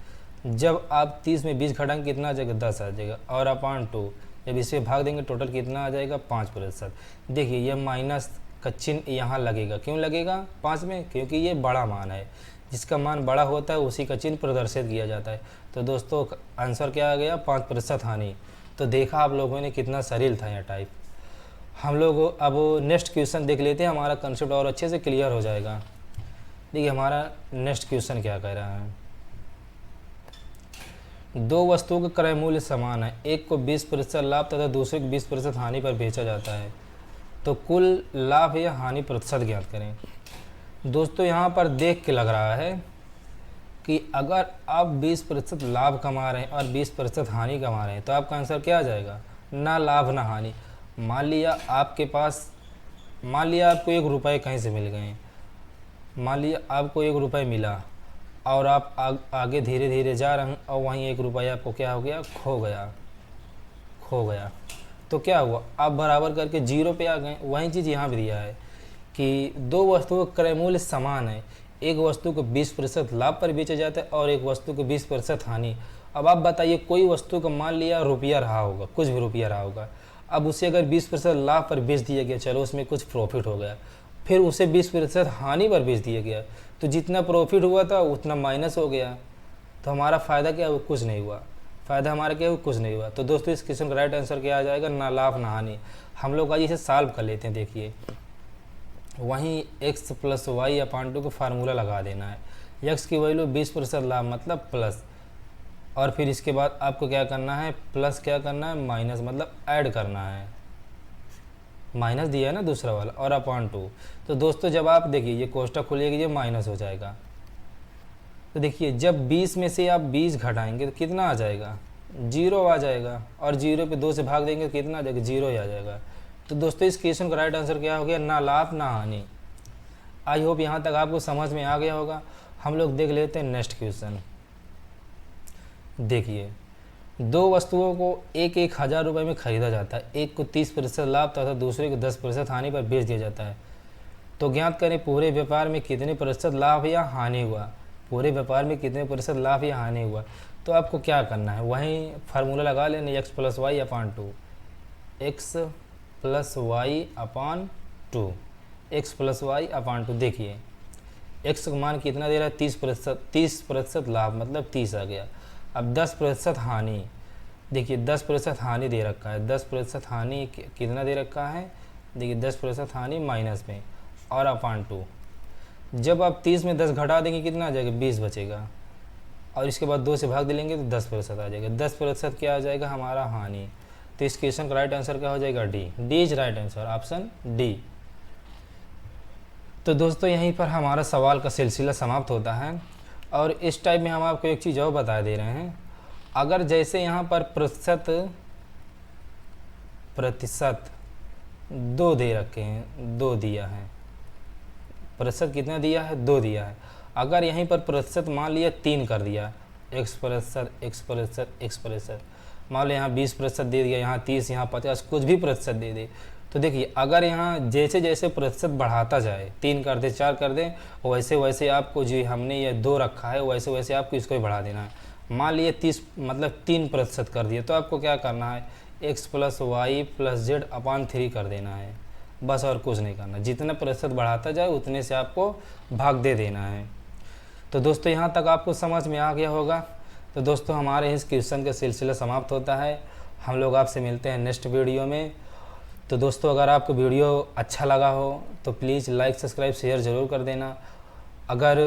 जब आप 30 में 20 घटाएंगे कितना आ जाएगा, 10 आ जाएगा। और अपान 2 जब इसे भाग देंगे टोटल कितना आ जाएगा, 5%। देखिए ये माइनस का चिन्ह यहाँ लगेगा, क्यों लगेगा 5 में, क्योंकि ये बड़ा मान है। जिसका मान बड़ा होता है उसी का चिन्ह प्रदर्शित किया जाता है। तो दोस्तों आंसर क्या आ गया, 5% हानि। तो देखा आप लोगों ने कितना सरल था यह टाइप। हम लोग अब नेक्स्ट क्वेश्चन देख लेते हैं, हमारा कंसेप्ट और अच्छे से क्लियर हो जाएगा। देखिए हमारा नेक्स्ट क्वेश्चन क्या कह रहा है, दो वस्तुओं का क्रय मूल्य समान है, एक को 20% लाभ तथा दूसरे को 20% हानि पर बेचा जाता है, तो कुल लाभ या हानि प्रतिशत ज्ञात करें। दोस्तों यहाँ पर देख के लग रहा है कि अगर आप 20% लाभ कमा रहे हैं और 20% हानि कमा रहे हैं तो आपका आंसर क्या आ जाएगा, ना लाभ ना हानि। मान लिया आपके पास, मान लिया आपको 1 रुपये कहीं से मिल गए, मान लिया आपको 1 रुपये मिला और आप आगे धीरे धीरे जा रहे हैं और वहीं 1 रुपया आपको क्या हो गया, खो गया। तो क्या हुआ, आप बराबर करके 0 पे आ गए। वही चीज़ यहाँ भी दिया है कि दो वस्तुओं का क्रय मूल्य समान है, एक वस्तु को 20% लाभ पर बेचा जाता है और एक वस्तु को 20% हानि। अब आप बताइए कोई वस्तु का मान लिया रुपया रहा होगा, कुछ भी रुपया रहा होगा, अब उसे अगर 20% लाभ पर बेच दिया गया, चलो उसमें कुछ प्रॉफिट हो गया, फिर उसे 20% हानि पर बेच दिया गया, तो जितना प्रॉफिट हुआ था उतना माइनस हो गया, तो हमारा फ़ायदा क्या हुआ, कुछ नहीं हुआ। फ़ायदा हमारा क्या हुआ, कुछ नहीं हुआ। तो दोस्तों इस क्वेश्चन का राइट आंसर क्या आ जाएगा, ना लाभ ना हानि। हम लोग आज इसे सॉल्व कर लेते हैं। देखिए वहीं x + y/2 को फार्मूला लगा देना है। x की वैल्यू 20% लाभ मतलब प्लस, और फिर इसके बाद आपको क्या करना है, प्लस क्या करना है, माइनस मतलब ऐड करना है। माइनस दिया है ना दूसरा वाला, और /2। तो दोस्तों जब आप देखिए ये कोष्टक खोलिएगा ये माइनस हो जाएगा। तो देखिए जब 20 में से आप 20 घटाएंगे तो कितना आ जाएगा, 0 आ जाएगा, और 0 पे 2 से भाग देंगे तो कितना आ जाएगा, 0 ही आ जाएगा। तो दोस्तों इस क्वेश्चन का राइट आंसर क्या हो गया, ना लाभ ना हानि। आई होप यहाँ तक आपको समझ में आ गया होगा। हम लोग देख लेते हैं नेक्स्ट क्वेश्चन। देखिए दो वस्तुओं को 1,000 रुपये में खरीदा जाता है, एक को 30% लाभ तथा दूसरे को 10% हानि पर बेच दिया जाता है, तो ज्ञात करें पूरे व्यापार में कितने प्रतिशत लाभ या हानि हुआ। पूरे व्यापार में कितने प्रतिशत लाभ या हानि हुआ, तो आपको क्या करना है, वहीं फार्मूला लगा लेना x + y/2। x + y/2, x + y/2। देखिए x का मान कितना दे रहा है, 30% लाभ मतलब 30 आ गया। अब 10% हानि, देखिए 10% हानि दे रखा है, 10% हानि कितना दे रखा है, देखिए 10% हानि माइनस में, और /2। जब आप 30 में 10 घटा देंगे कितना आ जाएगा, 20 बचेगा, और इसके बाद 2 से भाग दे लेंगे तो 10% आ जाएगा। 10% क्या आ जाएगा, हमारा हानि। तो इस क्वेश्चन का राइट आंसर क्या हो जाएगा, D. D is right answer, option D. तो दोस्तों यहीं पर हमारा सवाल का सिलसिला समाप्त होता है। और इस टाइप में हम आपको एक चीज़ और बता दे रहे हैं, अगर जैसे यहाँ पर प्रतिशत 2 दे रखे हैं, 2 दिया है, प्रतिशत कितना दिया है, 2 दिया है। अगर यहीं पर प्रतिशत मान लिया 3 कर दिया, x%, मान लो यहाँ 20% दे दिया, यहाँ 30, यहाँ 50, कुछ भी प्रतिशत दे दे, तो देखिए अगर यहाँ जैसे जैसे प्रतिशत बढ़ाता जाए, 3 कर दे, 4 कर दे, वैसे वैसे आपको जो हमने ये 2 रखा है वैसे वैसे आपको इसको भी बढ़ा देना है। मान लिए 30 मतलब 3% कर दिए, तो आपको क्या करना है, x + y + z/3 कर देना है, बस और कुछ नहीं करना। जितना प्रतिशत बढ़ाता जाए उतने से आपको भाग दे देना है। तो दोस्तों यहाँ तक आपको समझ में आ गया होगा। तो दोस्तों हमारे इस क्वेश्चन का सिलसिला समाप्त होता है। हम लोग आपसे मिलते हैं नेक्स्ट वीडियो में। तो दोस्तों अगर आपको वीडियो अच्छा लगा हो तो प्लीज़ लाइक, सब्सक्राइब, शेयर ज़रूर कर देना। अगर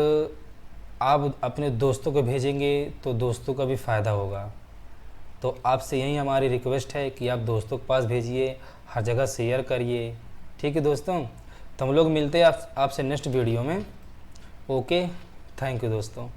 आप अपने दोस्तों को भेजेंगे तो दोस्तों का भी फ़ायदा होगा। तो आपसे यही हमारी रिक्वेस्ट है कि आप दोस्तों के पास भेजिए, हर जगह शेयर करिए। ठीक है दोस्तों, तो हम लोग मिलते हैं आपसे नेक्स्ट वीडियो में। ओके, थैंक यू दोस्तों।